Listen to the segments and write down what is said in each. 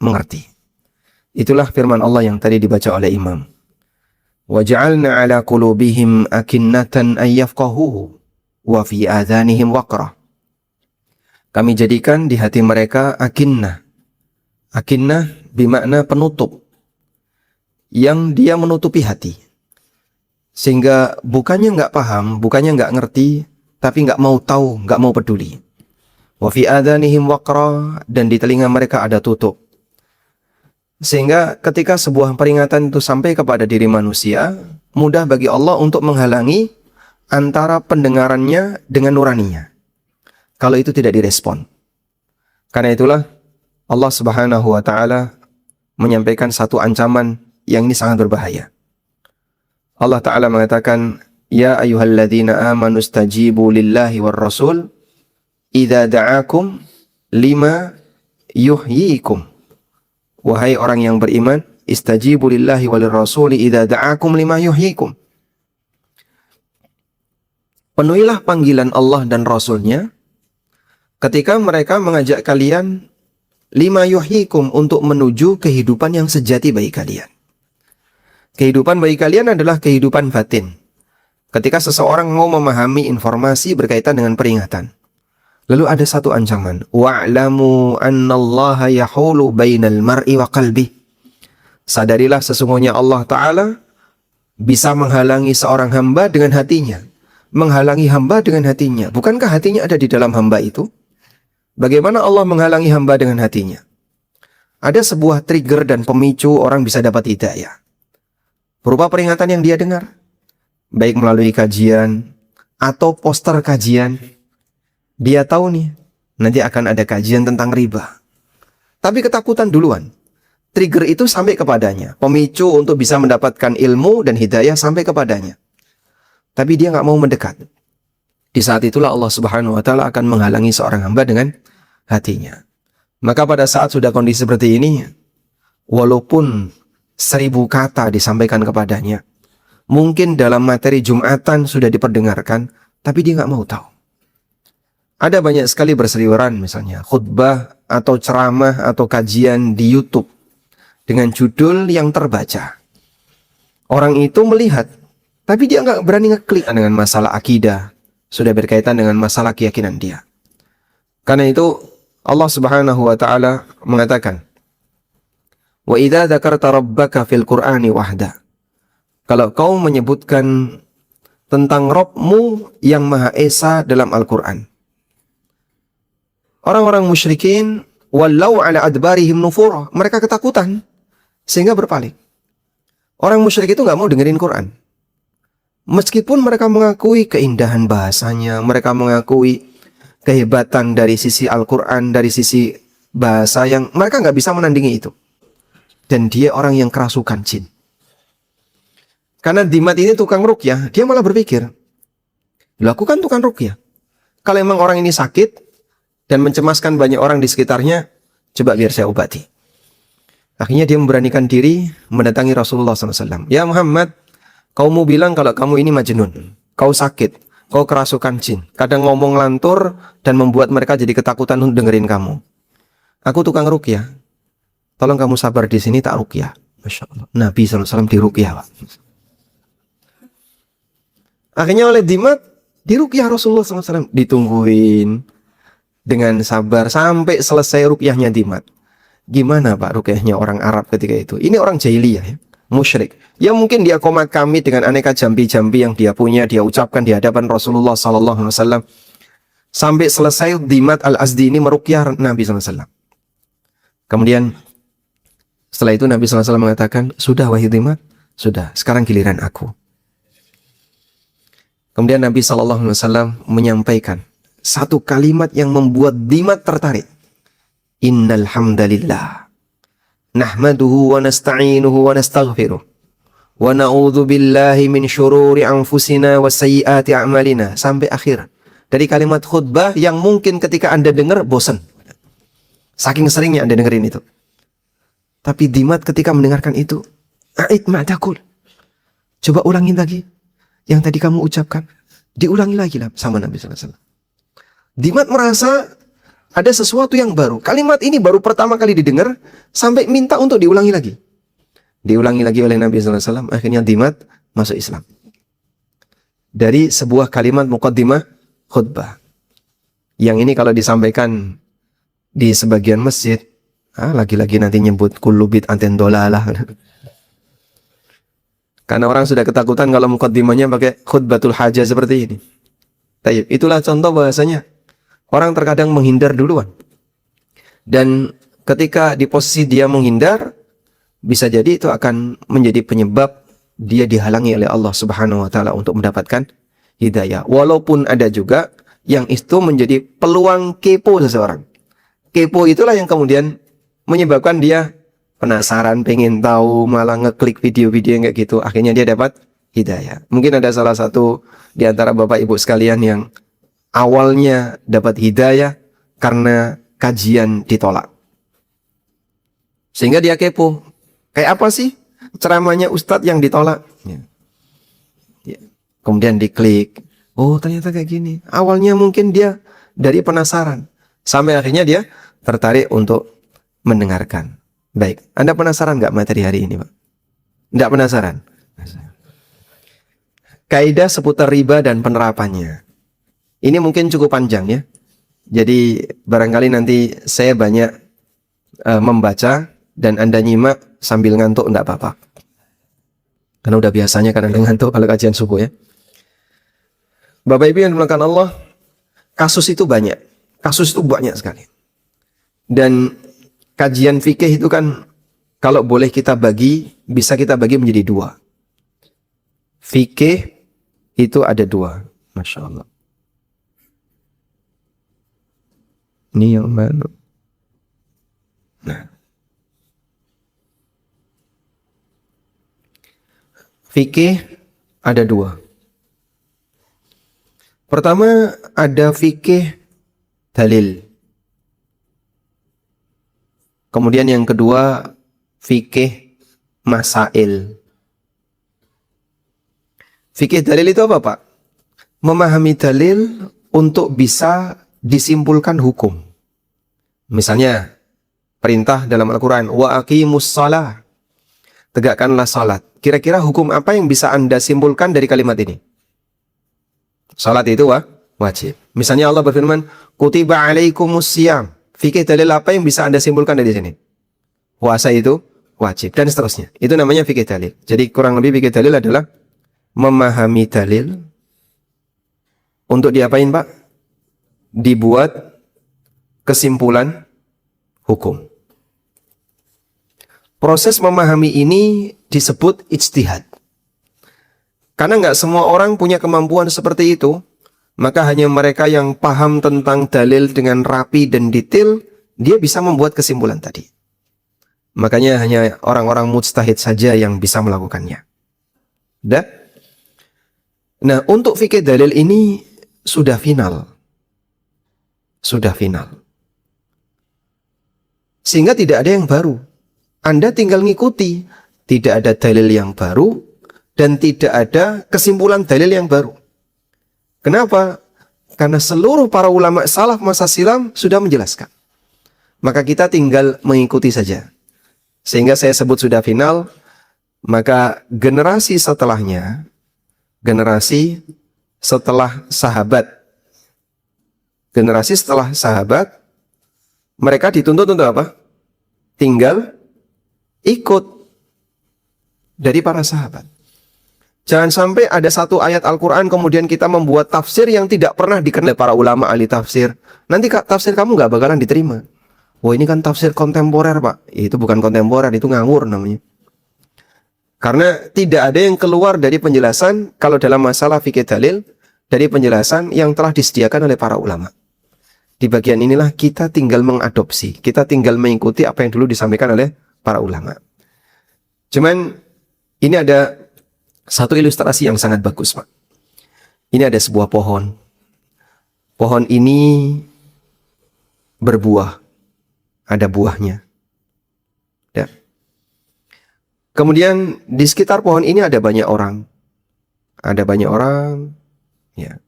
mengerti. Itulah firman Allah yang tadi dibaca oleh imam. وَجَعَلْنَا عَلَى قُلُوبِهِمْ أَكِنَّةً أَنْ يَفْقَهُوهُ وَفِي آذَانِهِمْ وَقْرًا. Kami jadikan di hati mereka akinnah. Akinnah bermakna penutup, yang dia menutupi hati. Sehingga bukannya nggak paham, bukannya nggak ngerti, tapi nggak mau tahu, nggak mau peduli. Wa fi adhanihim waqra, dan di telinga mereka ada tutup. Sehingga ketika sebuah peringatan itu sampai kepada diri manusia, mudah bagi Allah untuk menghalangi antara pendengarannya dengan nuraninya, kalau itu tidak direspon. Karena itulah Allah Subhanahu wa Ta'ala menyampaikan satu ancaman yang ini sangat berbahaya. Allah Ta'ala mengatakan, Ya ayyuhalladzina amanu stajibu lillahi war rasul idza da'akum lima yuhyikum. Wahai orang yang beriman, istajibu lillahi walir rasuli idza da'akum lima yuhyikum. Penuhilah panggilan Allah dan Rasulnya ketika mereka mengajak kalian lima yuhyikum, untuk menuju kehidupan yang sejati bagi kalian. Kehidupan bagi kalian adalah kehidupan batin. Ketika seseorang mau memahami informasi berkaitan dengan peringatan, lalu ada satu ancaman. Wa'lamu annallaha yahulu bainal mar'i wa qalbi. Sadarilah sesungguhnya Allah Ta'ala bisa menghalangi seorang hamba dengan hatinya. Menghalangi hamba dengan hatinya. Bukankah hatinya ada di dalam hamba itu? Bagaimana Allah menghalangi hamba dengan hatinya? Ada sebuah trigger dan pemicu orang bisa dapat hidayah, berupa peringatan yang dia dengar, baik melalui kajian atau poster kajian. Dia tahu nih, nanti akan ada kajian tentang riba, tapi ketakutan duluan. Trigger itu sampai kepadanya, pemicu untuk bisa mendapatkan ilmu dan hidayah sampai kepadanya, tapi dia nggak mau mendekat. Di saat itulah Allah Subhanahu wa Ta'ala akan menghalangi seorang hamba dengan hatinya. Maka pada saat sudah kondisi seperti ini, walaupun 1000 kata disampaikan kepadanya, mungkin dalam materi Jumatan sudah diperdengarkan, tapi dia nggak mau tahu. Ada banyak sekali berseliweran, misalnya khutbah atau ceramah atau kajian di YouTube dengan judul yang terbaca. Orang itu melihat, tapi dia nggak berani ngeklik dengan masalah akidah, sudah berkaitan dengan masalah keyakinan dia. Karena itu Allah Subhanahu wa Ta'ala mengatakan, Wa idza dzakarta rabbaka fil Qur'ani wahda. Kalau kau menyebutkan tentang Rabbmu yang Maha Esa dalam Al-Quran, orang-orang musyrikin wallau ala adbarihim nufura, mereka ketakutan sehingga berpaling. Orang musyrik itu nggak mau dengerin Quran. Meskipun mereka mengakui keindahan bahasanya, mereka mengakui kehebatan dari sisi Al-Quran, dari sisi bahasa yang mereka nggak bisa menandingi itu. Dan dia orang yang kerasukan jin. Karena Dimat ini tukang ruqyah, dia malah berpikir, lakukan tukang ruqyah. Kalau memang orang ini sakit dan mencemaskan banyak orang di sekitarnya, coba biar saya obati. Akhirnya dia memberanikan diri mendatangi Rasulullah SAW. Ya Muhammad, kau mau bilang kalau kamu ini majnun, kau sakit, kau kerasukan jin, kadang ngomong lantur dan membuat mereka jadi ketakutan untuk dengerin kamu. Aku tukang ruqyah, tolong kamu sabar di sini tak ruqyah. Masya Allah, Nabi SAW di ruqyah, Pak. Akhirnya oleh Dimat di ruqyah Rasulullah SAW, ditungguin dengan sabar sampai selesai ruqyahnya Dimat. Gimana Pak ruqyahnya orang Arab ketika itu? Ini orang jahiliyah ya, musyrik. Ya mungkin dia komat kami dengan aneka jambi-jambi yang dia punya, dia ucapkan di hadapan Rasulullah SAW. Sampai selesai Dimat Al-Azdi ini meruqyah Nabi SAW. Kemudian setelah itu Nabi SAW mengatakan, sudah wahai Dimat, sudah, sekarang giliran aku. Kemudian Nabi SAW menyampaikan satu kalimat yang membuat Dimat tertarik. Innal hamdalillah nahmaduhu wa nasta'inuhu wa nastaghfiruh wa na'udzu billahi min syururi anfusina wa sayyiati a'malina, sampai akhir dari kalimat khutbah yang mungkin ketika Anda dengar bosan, saking seringnya Anda dengerin itu. Tapi Dimat ketika mendengarkan itu, a'id ma taqul, coba ulangin lagi yang tadi kamu ucapkan, diulangi lagi lah sama Nabi sallallahu alaihi wasallam. Dimat merasa Ada sesuatu yang baru. Kalimat ini baru pertama kali didengar sampai minta untuk diulangi lagi. Diulangi lagi oleh Nabi sallallahu alaihi wasallam, akhirnya Dimat masuk Islam. Dari sebuah kalimat muqaddimah khutbah. Yang ini kalau disampaikan di sebagian masjid, lagi-lagi nanti nyebut kullu bid'atin dolalah. Karena orang sudah ketakutan kalau muqaddimahnya pakai khutbatul hajah seperti ini. Tayyib, itulah contoh bahasanya orang terkadang menghindar duluan. Dan ketika di posisi dia menghindar, bisa jadi itu akan menjadi penyebab dia dihalangi oleh Allah Subhanahu wa taala untuk mendapatkan hidayah. Walaupun ada juga yang itu menjadi peluang kepo seseorang. Kepo itulah yang kemudian menyebabkan dia penasaran, pengen tahu, malah ngeklik video-video yang kayak gitu. Akhirnya dia dapat hidayah. Mungkin ada salah satu di antara Bapak Ibu sekalian yang awalnya dapat hidayah karena kajian ditolak. Sehingga dia kepo. Kayak apa sih ceramahnya Ustadz yang ditolak? Ya. Kemudian diklik. Oh, ternyata kayak gini. Awalnya mungkin dia dari penasaran. Sampai akhirnya dia tertarik untuk mendengarkan. Baik, Anda penasaran nggak materi hari ini, Pak? Nggak penasaran? Kaidah seputar riba dan penerapannya. Ini mungkin cukup panjang ya. Jadi barangkali nanti saya banyak membaca dan Anda nyimak sambil ngantuk enggak apa-apa. Karena udah biasanya kan Anda ngantuk kalau kajian subuh ya. Bapak Ibu yang dimuliakan Allah, kasus itu banyak. Kasus itu banyak sekali. Dan kajian fikih itu kan kalau boleh kita bagi, bisa kita bagi menjadi dua. Fikih itu ada dua. Masya Allah. Ini yang mana? Nah. Fikih ada dua. Pertama ada fikih dalil. Kemudian yang kedua fikih masail. Fikih dalil itu apa, Pak? Memahami dalil untuk bisa disimpulkan hukum. Misalnya perintah dalam Al-Quran, wa aqimus shalah, tegakkanlah salat. Kira-kira hukum apa yang bisa Anda simpulkan dari kalimat ini? Salat itu wajib. Misalnya Allah berfirman, kutiba alaikumus syiyam. Fikih dalil apa yang bisa Anda simpulkan dari sini? Puasa itu wajib dan seterusnya. Itu namanya fikih dalil. Jadi kurang lebih fikih dalil adalah memahami dalil untuk diapain, Pak? Dibuat kesimpulan hukum. Proses memahami ini disebut ijtihad. Karena nggak semua orang punya kemampuan seperti itu, maka hanya mereka yang paham tentang dalil dengan rapi dan detail, dia bisa membuat kesimpulan tadi. Makanya hanya orang-orang mujtahid saja yang bisa melakukannya. Dah? Nah, untuk fikih dalil ini sudah final. Sudah final. Sehingga tidak ada yang baru. Anda tinggal ngikuti. Tidak ada dalil yang baru dan tidak ada kesimpulan dalil yang baru. Kenapa? Karena seluruh para ulama salaf masa silam sudah menjelaskan. Maka kita tinggal mengikuti saja. Sehingga saya sebut sudah final, maka generasi setelahnya, generasi setelah sahabat, generasi setelah sahabat, mereka dituntut untuk apa? Tinggal ikut dari para sahabat. Jangan sampai ada satu ayat Al-Quran kemudian kita membuat tafsir yang tidak pernah dikenal para ulama ahli tafsir. Nanti tafsir kamu nggak bakalan diterima. Wah, ini kan tafsir kontemporer, Pak. Itu bukan kontemporer, itu ngawur namanya. Karena tidak ada yang keluar dari penjelasan kalau dalam masalah fikih dalil dari penjelasan yang telah disediakan oleh para ulama. Di bagian inilah kita tinggal mengadopsi, kita tinggal mengikuti apa yang dulu disampaikan oleh para ulama. Cuman ini ada satu ilustrasi yang sangat bagus, Pak. Ini ada sebuah pohon. Pohon ini berbuah. Ada buahnya. Ya. Kemudian di sekitar pohon ini ada banyak orang. Ada banyak orang. Ya.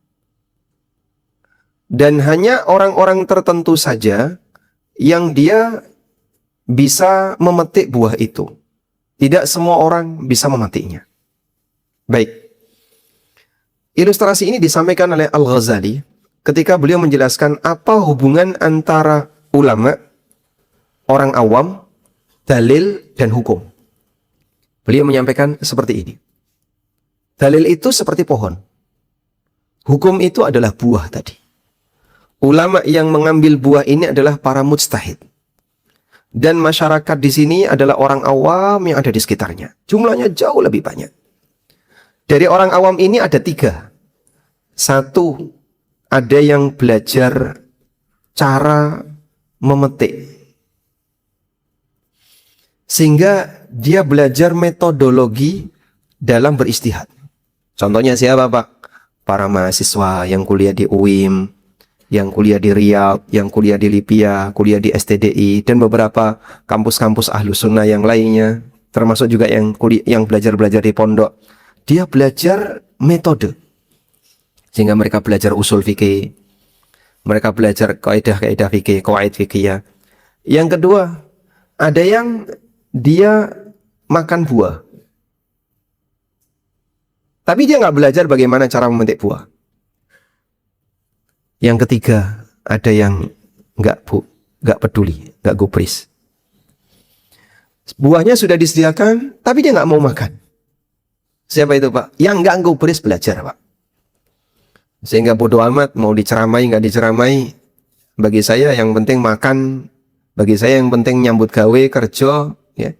Dan hanya orang-orang tertentu saja yang dia bisa memetik buah itu. Tidak semua orang bisa memetiknya. Baik. Ilustrasi ini disampaikan oleh Al-Ghazali ketika beliau menjelaskan apa hubungan antara ulama, orang awam, dalil, dan hukum. Beliau menyampaikan seperti ini. Dalil itu seperti pohon. Hukum itu adalah buah tadi. Ulama yang mengambil buah ini adalah para mujtahid. Dan masyarakat di sini adalah orang awam yang ada di sekitarnya. Jumlahnya jauh lebih banyak. Dari orang awam ini ada 3. Satu, ada yang belajar cara memetik. Sehingga dia belajar metodologi dalam beristihad. Contohnya siapa, Pak? Para mahasiswa yang kuliah di UIM, yang kuliah di Riyadh, yang kuliah di Libya, kuliah di STDI, dan beberapa kampus-kampus Ahlus Sunnah yang lainnya, termasuk juga yang belajar-belajar di pondok. Dia belajar metode. Sehingga mereka belajar usul fikih, mereka belajar kaidah-kaidah fikih, qawaid fikih. Yang kedua, ada yang dia makan buah. Tapi dia nggak belajar bagaimana cara memetik buah. Yang ketiga, ada yang nggak peduli, nggak gubris. Buahnya sudah disediakan, tapi dia nggak mau makan. Siapa itu, Pak? Yang nggak gubris belajar, Pak. Sehingga bodoh amat mau diceramai nggak diceramai. Bagi saya yang penting makan, bagi saya yang penting nyambut gawe, kerja, ya.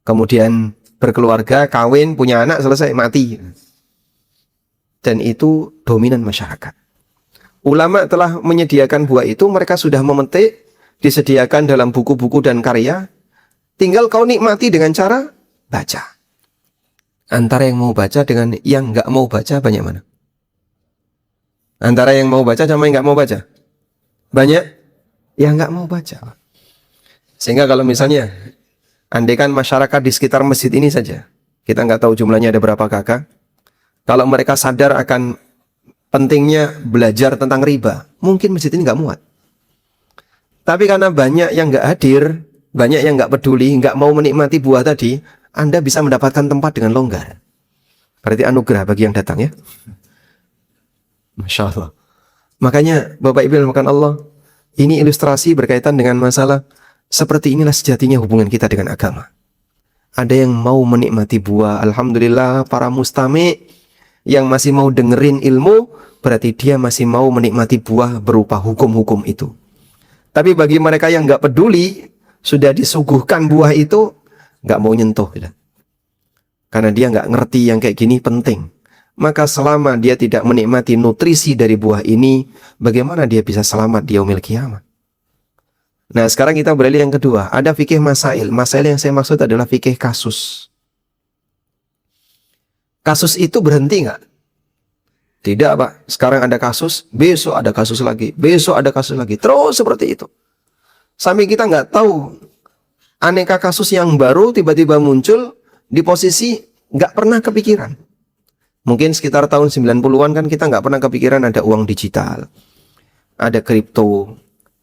Kemudian berkeluarga, kawin, punya anak, selesai, mati. Dan itu dominan masyarakat. Ulama telah menyediakan buah itu, mereka sudah memetik, disediakan dalam buku-buku dan karya. Tinggal kau nikmati dengan cara baca. Antara yang mau baca dengan yang nggak mau baca, banyak mana? Antara yang mau baca sama yang nggak mau baca? Banyak yang nggak mau baca. Sehingga kalau misalnya, andaikan masyarakat di sekitar masjid ini saja, kita nggak tahu jumlahnya ada berapa kakak. Kalau mereka sadar akan pentingnya belajar tentang riba, mungkin masjid ini nggak muat. Tapi karena banyak yang nggak hadir, banyak yang nggak peduli, nggak mau menikmati buah tadi, Anda bisa mendapatkan tempat dengan longgar. Berarti anugerah bagi yang datang, ya. Masya Allah. Makanya Bapak Ibu yang Allah, ini ilustrasi berkaitan dengan masalah seperti inilah sejatinya hubungan kita dengan agama. Ada yang mau menikmati buah, alhamdulillah. Para mustami yang masih mau dengerin ilmu, berarti dia masih mau menikmati buah berupa hukum-hukum itu. Tapi bagi mereka yang nggak peduli, sudah disuguhkan buah itu, nggak mau nyentuh, ya. Karena dia nggak ngerti yang kayak gini penting. Maka selama dia tidak menikmati nutrisi dari buah ini, bagaimana dia bisa selamat di yaumil qiyamah? Nah, sekarang kita beralih yang kedua. Ada fikih masail. Masail yang saya maksud adalah fikih kasus. Kasus itu berhenti nggak? Tidak, Pak. Sekarang ada kasus, besok ada kasus lagi, besok ada kasus lagi. Terus seperti itu. Sampai kita nggak tahu. Aneka kasus yang baru tiba-tiba muncul di posisi nggak pernah kepikiran. Mungkin sekitar tahun 90-an kan kita nggak pernah kepikiran ada uang digital, ada kripto,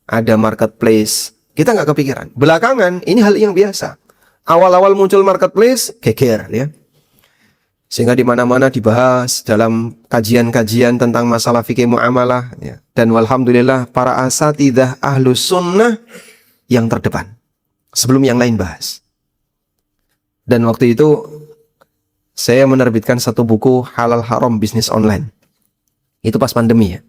ada marketplace. Kita nggak kepikiran. Belakangan ini hal yang biasa. Awal-awal muncul marketplace, geger, ya. Sehingga di mana-mana dibahas dalam kajian-kajian tentang masalah fikih muamalah, ya. Dan walhamdulillah para asatidzah Ahlus Sunnah yang terdepan sebelum yang lain bahas. Dan waktu itu saya menerbitkan satu buku halal haram bisnis online. Itu pas pandemi, ya.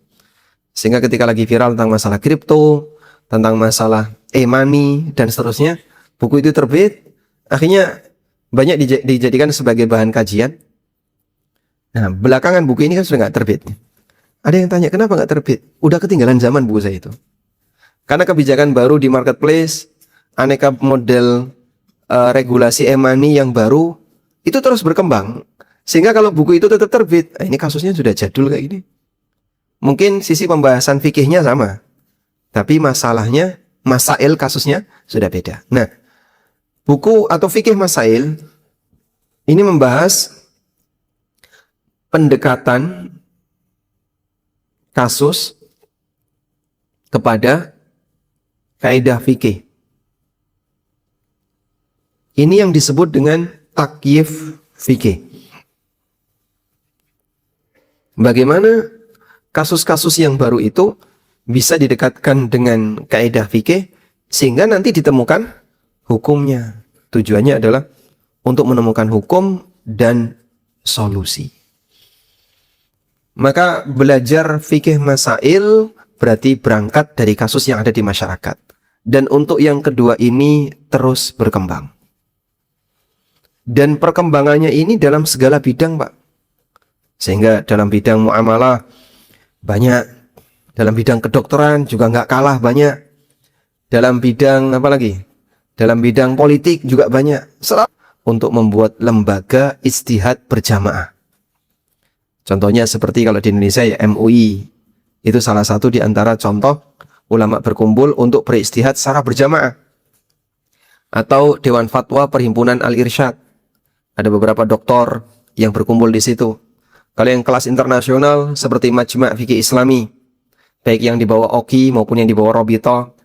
Sehingga ketika lagi viral tentang masalah kripto, tentang masalah e-money dan seterusnya, buku itu terbit. Akhirnya banyak dijadikan sebagai bahan kajian. Nah, belakangan buku ini kan sudah nggak terbit. Ada yang tanya, kenapa nggak terbit? Udah ketinggalan zaman buku saya itu. Karena kebijakan baru di marketplace, aneka model regulasi e-money yang baru, itu terus berkembang. Sehingga kalau buku itu tetap terbit, ini kasusnya sudah jadul kayak gini. Mungkin sisi pembahasan fikihnya sama, tapi masalahnya, masail kasusnya sudah beda. Nah, buku atau fikih masail ini membahas pendekatan kasus kepada kaidah fikih. Ini yang disebut dengan takyif fikih. Bagaimana kasus-kasus yang baru itu bisa didekatkan dengan kaidah fikih sehingga nanti ditemukan hukumnya. Tujuannya adalah untuk menemukan hukum dan solusi. Maka belajar fikih masail berarti berangkat dari kasus yang ada di masyarakat. Dan untuk yang kedua ini terus berkembang. Dan perkembangannya ini dalam segala bidang, Pak. Sehingga dalam bidang muamalah banyak, dalam bidang kedokteran juga nggak kalah banyak, dalam bidang apa lagi? Dalam bidang politik juga banyak. Untuk membuat lembaga ijtihad berjamaah. Contohnya seperti kalau di Indonesia ya MUI. Itu salah satu di antara contoh ulama berkumpul untuk berijtihad secara berjamaah. Atau Dewan Fatwa Perhimpunan Al-Irsyad. Ada beberapa doktor yang berkumpul di situ. Kalau yang kelas internasional seperti Majma' Fikih Islami, baik yang di bawah OKI maupun yang di bawah Robito,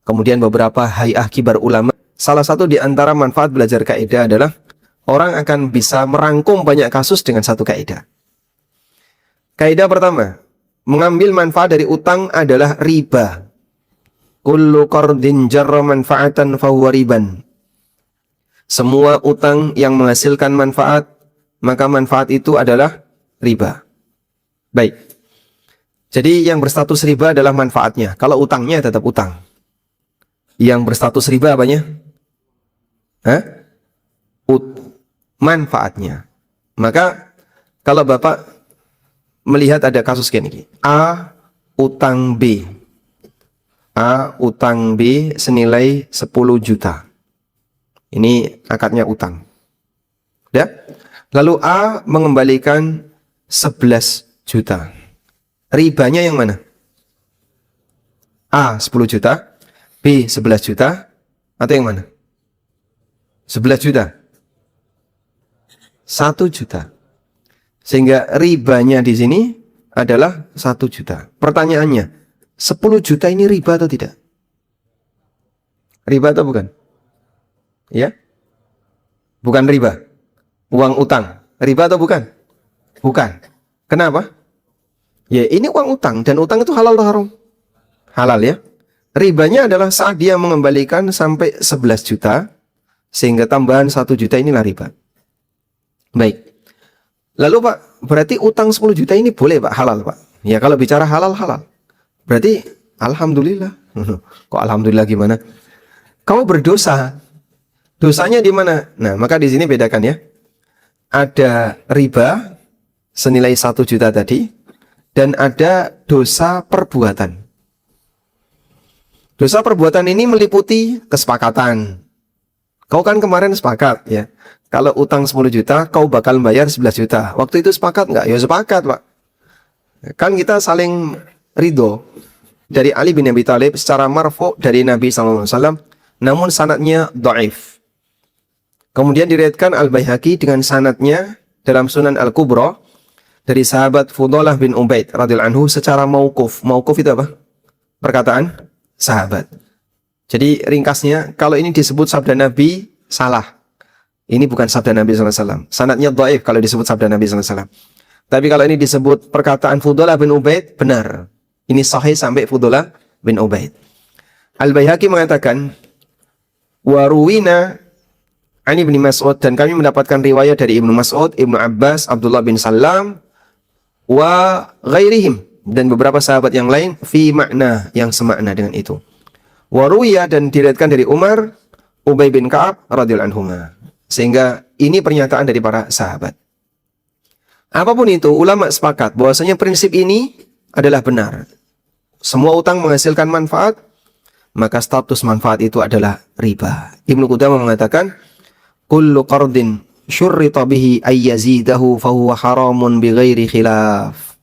kemudian beberapa hay'ah kibar ulama. Salah satu di antara manfaat belajar kaidah adalah orang akan bisa merangkum banyak kasus dengan satu kaidah. Kaidah pertama, mengambil manfaat dari utang adalah riba. Kullu qardin jarra manfaatan fahuwa riban. Semua utang yang menghasilkan manfaat, maka manfaat itu adalah riba. Baik. Jadi yang berstatus riba adalah manfaatnya. Kalau utangnya tetap utang. Yang berstatus riba apanya? Manfaatnya. Maka kalau Bapak melihat ada kasus gini. A utang B. A utang B senilai 10 juta. Ini akadnya utang. Ya? Lalu A mengembalikan 11 juta. Ribanya yang mana? A 10 juta, B 11 juta, atau yang mana? 11 juta. 1 juta. Sehingga ribanya di sini adalah 1 juta. Pertanyaannya, 10 juta ini riba atau tidak? Riba atau bukan? Ya? Bukan riba. Uang utang. Riba atau bukan? Bukan. Kenapa? Ya, ini uang utang. Dan utang itu halal atau haram? Halal ya. Ribanya adalah saat dia mengembalikan sampai 11 juta. Sehingga tambahan 1 juta inilah riba. Baik. Lalu Pak, berarti utang 10 juta ini boleh Pak? Halal Pak? Ya kalau bicara halal, halal. Berarti alhamdulillah. Kok alhamdulillah gimana? Kau berdosa. Dosanya di mana? Nah, maka di sini bedakan ya. Ada riba senilai 1 juta tadi dan ada dosa perbuatan. Dosa perbuatan ini meliputi kesepakatan. Kau kan kemarin sepakat ya. Kalau utang 10 juta, kau bakal bayar 11 juta. Waktu itu sepakat nggak? Ya sepakat, Pak. Kan kita saling ridho. Dari Ali bin Abi Thalib secara marfu dari Nabi SAW, namun sanadnya dhaif. Kemudian diriwayatkan Al-Baihaqi dengan sanadnya dalam Sunan Al-Kubra dari sahabat Fudalah bin Ubaid radhiyallahu anhu secara mauquf. Mauquf itu apa? Perkataan sahabat. Jadi ringkasnya, kalau ini disebut sabda Nabi, salah. Ini bukan sabda Nabi SAW. Sanadnya dhaif kalau disebut sabda Nabi SAW. Tapi kalau ini disebut perkataan Fudalah bin Ubaid, benar. Ini sahih sampai Fudalah bin Ubaid. Al-Baihaqi mengatakan, waruwina Ani bin Mas'ud, dan kami mendapatkan riwayat dari Ibnu Mas'ud, Ibnu Abbas, Abdullah bin Salam, wa ghairihim, dan beberapa sahabat yang lain, fi makna, yang semakna dengan itu. Waruya, dan diriwayatkan dari Umar, Ubay bin Ka'ab, radhiyallahu anhuma. Sehingga ini pernyataan dari para sahabat. Apapun itu, ulama sepakat bahwasanya prinsip ini adalah benar. Semua utang menghasilkan manfaat, maka status manfaat itu adalah riba. Ibnu Qudamah mengatakan, kullu qardin syurrita bihi ayyazidahu fahuwa haramun bighairi khilaf.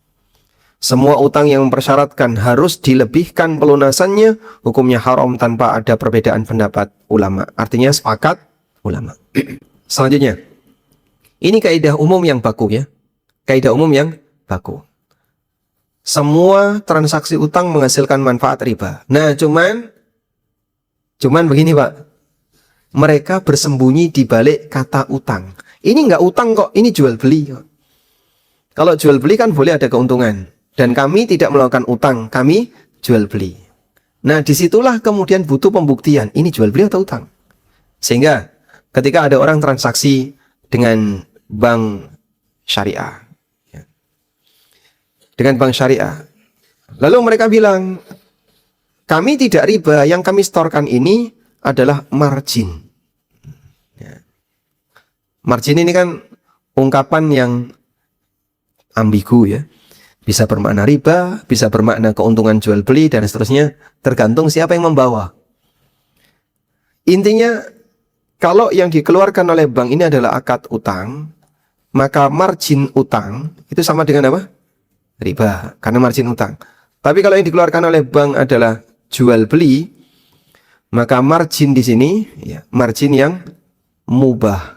Semua utang yang mempersyaratkan harus dilebihkan pelunasannya, hukumnya haram tanpa ada perbedaan pendapat ulama. Artinya sepakat ulama. Selanjutnya, ini kaidah umum yang baku ya. Kaidah umum yang baku. Semua transaksi utang menghasilkan manfaat riba. Nah, cuman begini, Pak. Mereka bersembunyi di balik kata utang. Ini nggak utang kok, ini jual beli. Kalau jual beli kan boleh ada keuntungan. Dan kami tidak melakukan utang, kami jual beli. Nah, disitulah kemudian butuh pembuktian. Ini jual beli atau utang? Sehingga ketika ada orang transaksi dengan bank syariah, lalu mereka bilang, kami tidak riba, yang kami setorkan ini adalah margin. Margin ini kan ungkapan yang ambigu ya. Bisa bermakna riba, bisa bermakna keuntungan jual beli, dan seterusnya. Tergantung siapa yang membawa. Intinya, kalau yang dikeluarkan oleh bank ini adalah akad utang, maka margin utang itu sama dengan apa? Riba, karena margin utang. Tapi kalau yang dikeluarkan oleh bank adalah jual beli, maka margin di sini ya, margin yang mubah.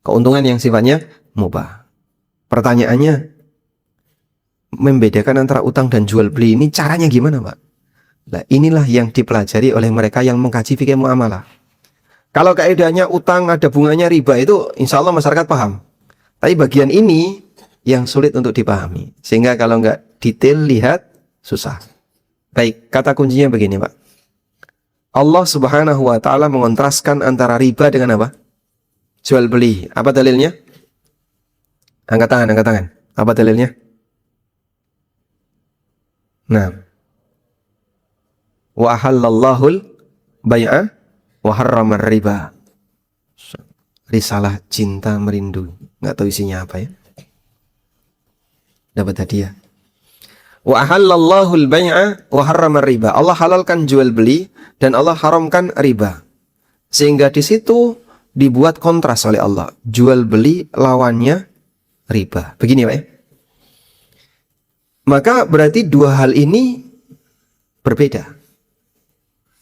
Keuntungan yang sifatnya mubah. Pertanyaannya, membedakan antara utang dan jual beli ini caranya gimana, Pak? Nah, inilah yang dipelajari oleh mereka yang mengkaji fikih muamalah. Kalau kaidahnya utang ada bunganya riba, itu insya Allah masyarakat paham. Tapi bagian ini yang sulit untuk dipahami. Sehingga kalau nggak detail lihat, susah. Baik, kata kuncinya begini, Pak. Allah Subhanahu wa ta'ala mengontraskan antara riba dengan apa? Jual beli. Apa dalilnya? Angkat tangan. Apa dalilnya? Nah. Wa ahallallahul bai'a wa harramar riba. Risalah cinta merindu. Nggak tahu isinya apa ya. Dapat hadiah. Wa ahallallahul bai'a wa harramar riba. Allah halalkan jual beli dan Allah haramkan riba. Sehingga di situ dibuat kontras oleh Allah. Jual beli lawannya riba. Begini Pak ya. Maka berarti dua hal ini berbeda.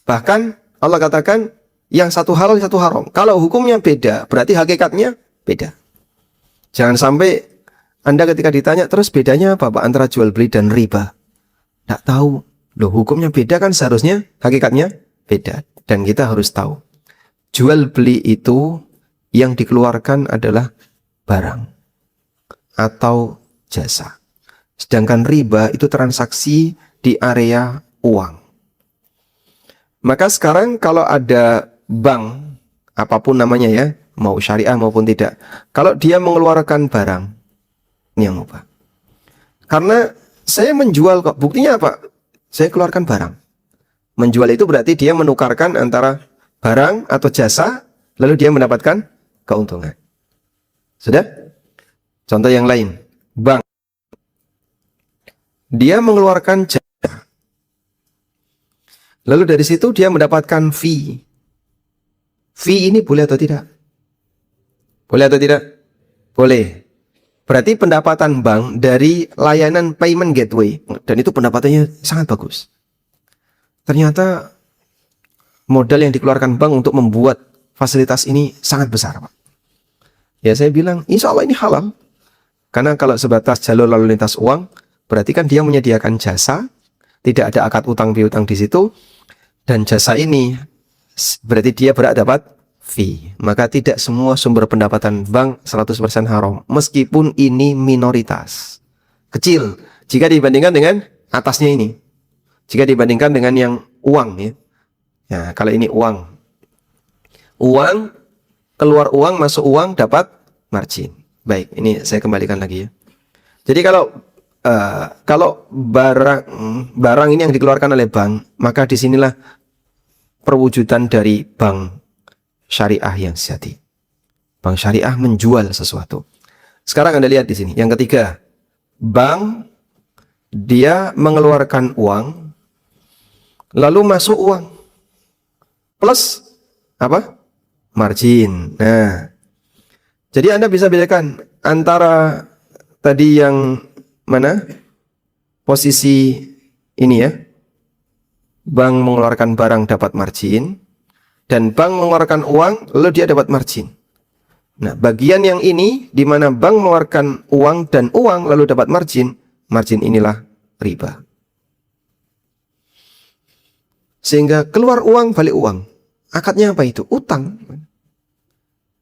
Bahkan Allah katakan yang satu halal, satu haram. Kalau hukumnya beda, berarti hakikatnya beda. Jangan sampai Anda ketika ditanya, terus bedanya apa Pak antara jual beli dan riba? Tidak tahu. Loh, hukumnya beda kan, seharusnya hakikatnya beda. Dan kita harus tahu. Jual beli itu yang dikeluarkan adalah barang atau jasa. Sedangkan riba itu transaksi di area uang. Maka sekarang kalau ada bank, apapun namanya ya, mau syariah maupun tidak, kalau dia mengeluarkan barang, ini yang mubah. Karena saya menjual kok, buktinya apa? Saya keluarkan barang. Menjual itu berarti dia menukarkan antara barang atau jasa, lalu dia mendapatkan keuntungan. Sudah? Contoh yang lain, bank. Dia mengeluarkan jasa. Lalu dari situ dia mendapatkan fee. Fee ini boleh atau tidak? Boleh atau tidak? Boleh. Berarti pendapatan bank dari layanan payment gateway, dan itu pendapatannya sangat bagus. Ternyata modal yang dikeluarkan bank untuk membuat fasilitas ini sangat besar, Pak. Ya saya bilang, insya Allah ini halal. Karena kalau sebatas jalur lalu lintas uang, berarti kan dia menyediakan jasa, tidak ada akad utang piutang di situ, dan jasa ini berarti dia berhak dapat fee. Maka tidak semua sumber pendapatan bank 100% haram, meskipun ini minoritas kecil jika dibandingkan dengan atasnya ini. Jika dibandingkan dengan yang uang ya. Ya, kalau ini uang, keluar uang, masuk uang, dapat margin. Baik, ini saya kembalikan lagi ya. Jadi kalau barang ini yang dikeluarkan oleh bank, maka disinilah perwujudan dari bank syariah yang sejati. Bank syariah menjual sesuatu. Sekarang Anda lihat di sini. Yang ketiga, bank dia mengeluarkan uang, lalu masuk uang plus apa? Margin. Nah, jadi Anda bisa bedakan antara tadi yang mana? Posisi ini ya. Bank mengeluarkan barang dapat margin, dan bank mengeluarkan uang lalu dia dapat margin. Nah, bagian yang ini di mana bank mengeluarkan uang dan uang lalu dapat margin, margin inilah riba. Sehingga keluar uang, balik uang. Akadnya apa itu? Utang.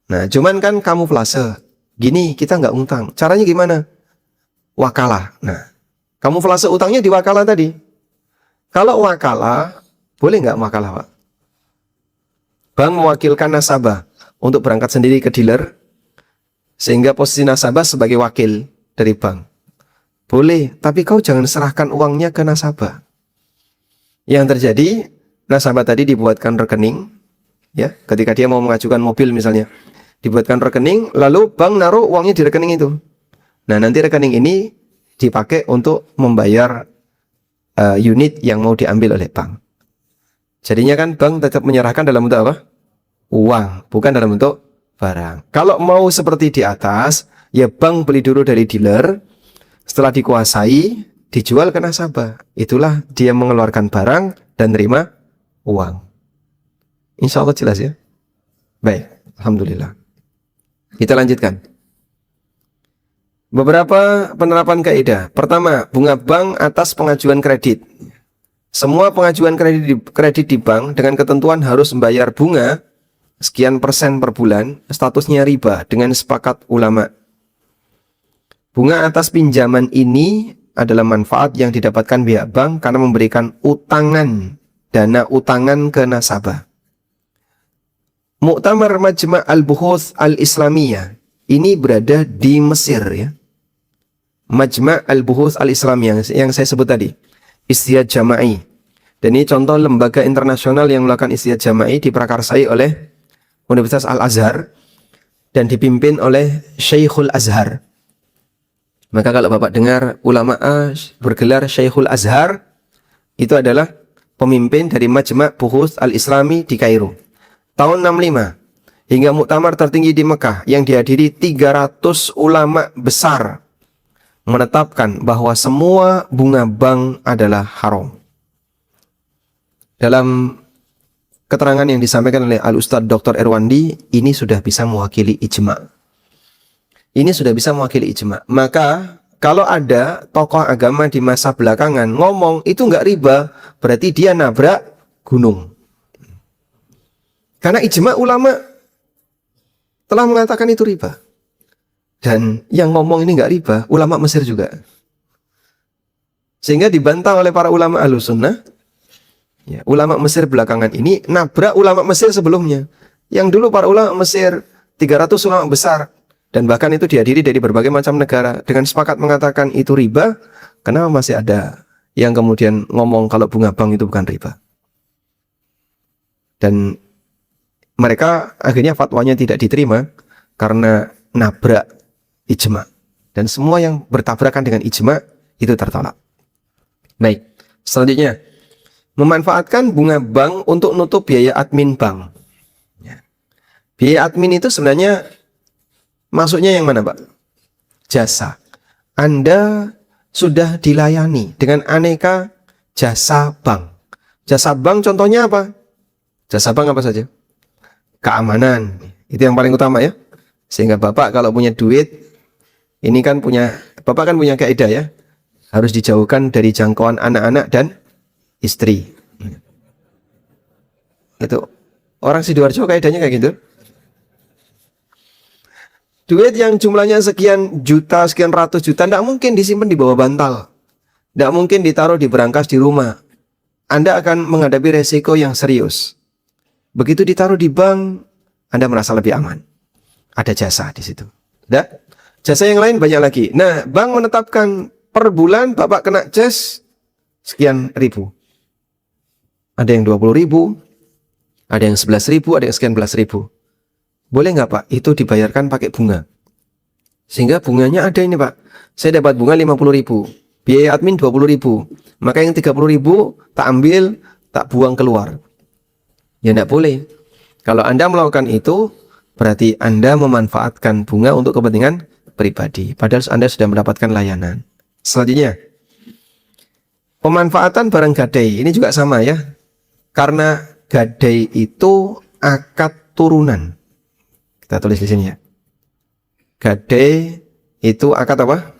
Nah, cuman kan kamuflase. Gini, kita nggak utang. Caranya gimana? Wakalah. Nah, kamuflase utangnya di wakalah tadi. Kalau wakalah, boleh nggak wakalah, Pak? Bank mewakilkan nasabah untuk berangkat sendiri ke dealer, sehingga posisi nasabah sebagai wakil dari bank. Boleh, tapi kau jangan serahkan uangnya ke nasabah. Yang terjadi, nasabah tadi dibuatkan rekening, ya, ketika dia mau mengajukan mobil misalnya, dibuatkan rekening, lalu bank naruh uangnya di rekening itu. Nah, nanti rekening ini dipakai untuk membayar unit yang mau diambil oleh bank. Jadinya kan bank tetap menyerahkan dalam bentuk apa? Uang, bukan dalam bentuk barang. Kalau mau seperti di atas, ya bank beli dulu dari dealer, setelah dikuasai, dijual ke nasabah. Itulah dia mengeluarkan barang dan terima uang. Insya Allah jelas ya. Baik, alhamdulillah. Kita lanjutkan. Beberapa penerapan kaidah. Pertama, bunga bank atas pengajuan kredit. Semua pengajuan kredit di bank dengan ketentuan harus membayar bunga sekian persen per bulan, statusnya riba dengan sepakat ulama. Bunga atas pinjaman ini adalah manfaat yang didapatkan pihak bank karena memberikan dana utangan ke nasabah. Muktamar Majma' al-Buhuth al-Islamiyah ini berada di Mesir ya. Majma' al-Buhuth al-Islamiyah yang saya sebut tadi, Istihad Jama'i. Dan ini contoh lembaga internasional yang melakukan istihad jama'i diprakarsai oleh Universitas Al-Azhar dan dipimpin oleh Syekhul Azhar. Maka kalau Bapak dengar ulama bergelar Syekhul Azhar, itu adalah pemimpin dari Majma' Buhuth al-Islami di Kairo. Tahun 65 hingga muktamar tertinggi di Mekah yang dihadiri 300 ulama besar menetapkan bahwa semua bunga bank adalah haram. Dalam keterangan yang disampaikan oleh Al-Ustadz Dr. Erwandi, ini sudah bisa mewakili ijma'. Ini sudah bisa mewakili ijma'. Maka kalau ada tokoh agama di masa belakangan ngomong itu nggak riba, berarti dia nabrak gunung. Karena ijma' ulama telah mengatakan itu riba. Dan yang ngomong ini nggak riba, ulama Mesir juga. Sehingga dibantah oleh para ulama Ahlussunnah. Ya, ulama Mesir belakangan ini nabrak ulama Mesir sebelumnya. Yang dulu para ulama Mesir 300 ulama besar dan bahkan itu dihadiri dari berbagai macam negara dengan sepakat mengatakan itu riba. Kenapa masih ada yang kemudian ngomong kalau bunga bank itu bukan riba? Dan mereka akhirnya fatwanya tidak diterima karena nabrak ijma'. Dan semua yang bertabrakan dengan ijma' itu tertolak. Baik, selanjutnya memanfaatkan bunga bank untuk nutup biaya admin bank. Ya. Biaya admin itu sebenarnya maksudnya yang mana, Pak? Jasa. Anda sudah dilayani dengan aneka jasa bank. Jasa bank contohnya apa? Jasa bank apa saja? Keamanan. Itu yang paling utama ya. Sehingga Bapak kalau punya duit, ini kan Bapak kan punya kaidah ya. Harus dijauhkan dari jangkauan anak-anak dan istri. Itu orang Sidoarjo kaidahnya kayak gitu. Duit yang jumlahnya sekian juta, sekian ratus juta, tidak mungkin disimpan di bawah bantal. Tidak mungkin ditaruh di berangkas di rumah. Anda akan menghadapi resiko yang serius. Begitu ditaruh di bank, Anda merasa lebih aman. Ada jasa di situ. Ada jasa yang lain banyak lagi. Nah, bank menetapkan per bulan Bapak kena cas sekian ribu. Ada yang 20.000, ada yang 11.000, ada yang sekian belas ribu. Boleh nggak Pak? Itu dibayarkan pakai bunga. Sehingga bunganya ada ini Pak. Saya dapat bunga 50.000, biaya admin 20.000. Maka yang 30.000 tak ambil, tak buang keluar. Ya tidak boleh. Kalau Anda melakukan itu, berarti Anda memanfaatkan bunga untuk kepentingan pribadi. Padahal Anda sudah mendapatkan layanan. Selanjutnya, pemanfaatan barang gadai. Ini juga sama ya. Karena gadai itu akad turunan. Kita tulis di sini ya. Gadai itu akad apa?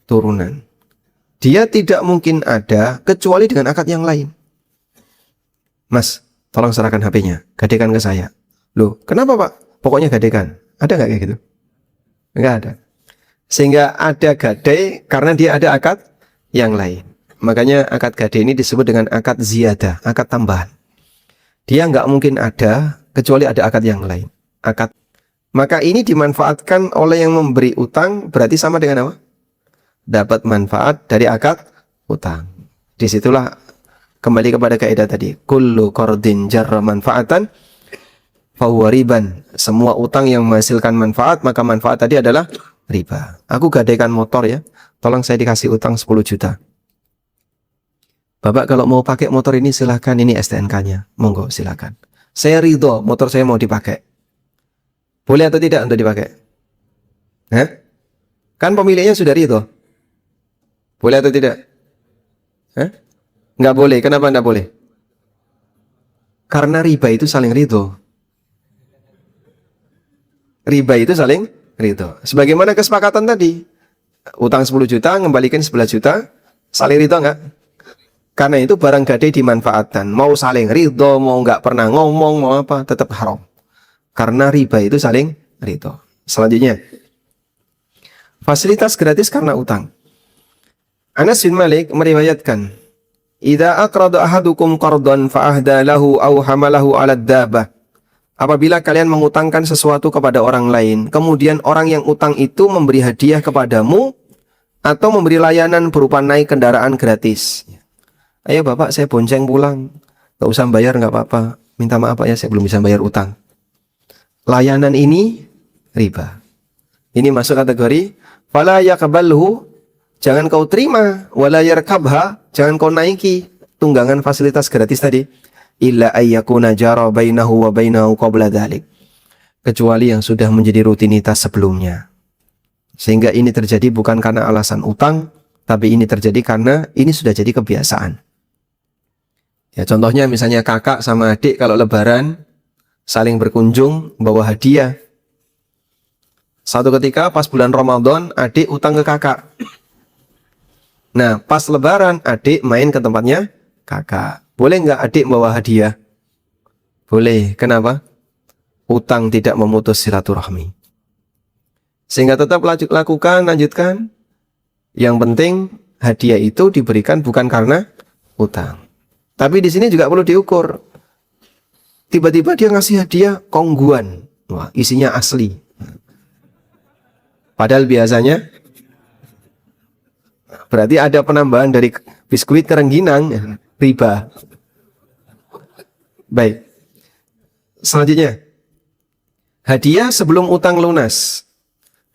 Turunan. dia tidak mungkin ada kecuali dengan akad yang lain. Mas, tolong serahkan HP-nya, gadekan ke saya. Loh, kenapa Pak? Pokoknya gadekan. Ada nggak kayak gitu? Nggak ada. Sehingga ada gadai karena dia ada akad yang lain. Makanya akad gadai ini disebut dengan akad ziyadah, akad tambahan. Dia nggak mungkin ada kecuali ada akad yang lain. Akad. Maka ini dimanfaatkan oleh yang memberi utang, berarti sama dengan apa? Dapat manfaat dari akad utang. Disitulah kembali kepada kaidah tadi. Kullu qardin jarra manfaatan fahuwa riban. Semua utang yang menghasilkan manfaat, maka manfaat tadi adalah riba. Aku gadaikan motor ya, tolong saya dikasih utang 10 juta. Bapak kalau mau pakai motor ini silahkan, ini STNK-nya. Monggo silahkan. Saya ridho, motor saya mau dipakai. Boleh atau tidak untuk dipakai? Hah? Kan pemiliknya sudah ridho. Boleh atau tidak? Hah? Nggak boleh. Kenapa nggak boleh? Karena riba itu saling ridho. Riba itu saling ridho. Sebagaimana kesepakatan tadi. Utang 10 juta, ngembalikan 11 juta. Saling ridho nggak? Karena itu barang gadai dimanfaatkan. Mau saling ridho, mau nggak pernah ngomong, mau apa, tetap haram. Karena riba itu saling ridho. Selanjutnya. Fasilitas gratis karena utang. Anas bin Malik meriwayatkan, "Idza aqrada ahadukum qardan fa ahda lahu aw hamalahu 'ala ad-dabbah." Apabila kalian mengutangkan sesuatu kepada orang lain, kemudian orang yang utang itu memberi hadiah kepadamu atau memberi layanan berupa naik kendaraan gratis. Ayo Bapak, saya bonceng pulang. Gak usah bayar, gak apa-apa. Minta maaf Pak ya, saya belum bisa bayar utang. Layanan ini riba. Ini masuk kategori fala yaqbalhu. Jangan kau terima, wala yarkabha, jangan kau naiki tunggangan fasilitas gratis tadi. Illa ayyakuna jara bainahu wa bainahu qabla dhalik. Kecuali yang sudah menjadi rutinitas sebelumnya. Sehingga ini terjadi bukan karena alasan utang, tapi ini terjadi karena ini sudah jadi kebiasaan. Ya, contohnya misalnya kakak sama adik kalau lebaran saling berkunjung bawa hadiah. Satu ketika pas bulan Ramadan adik utang ke kakak. Nah, pas lebaran adik main ke tempatnya kakak. Boleh nggak adik bawa hadiah? Boleh. Kenapa? Utang tidak memutus silaturahmi. Sehingga tetap lanjutkan. Yang penting hadiah itu diberikan bukan karena utang. Tapi di sini juga perlu diukur. Tiba-tiba dia ngasih hadiah kongguan. Wah, isinya asli. Padahal biasanya berarti ada penambahan dari biskuit ke rengginang, riba. Baik. Selanjutnya, hadiah sebelum utang lunas.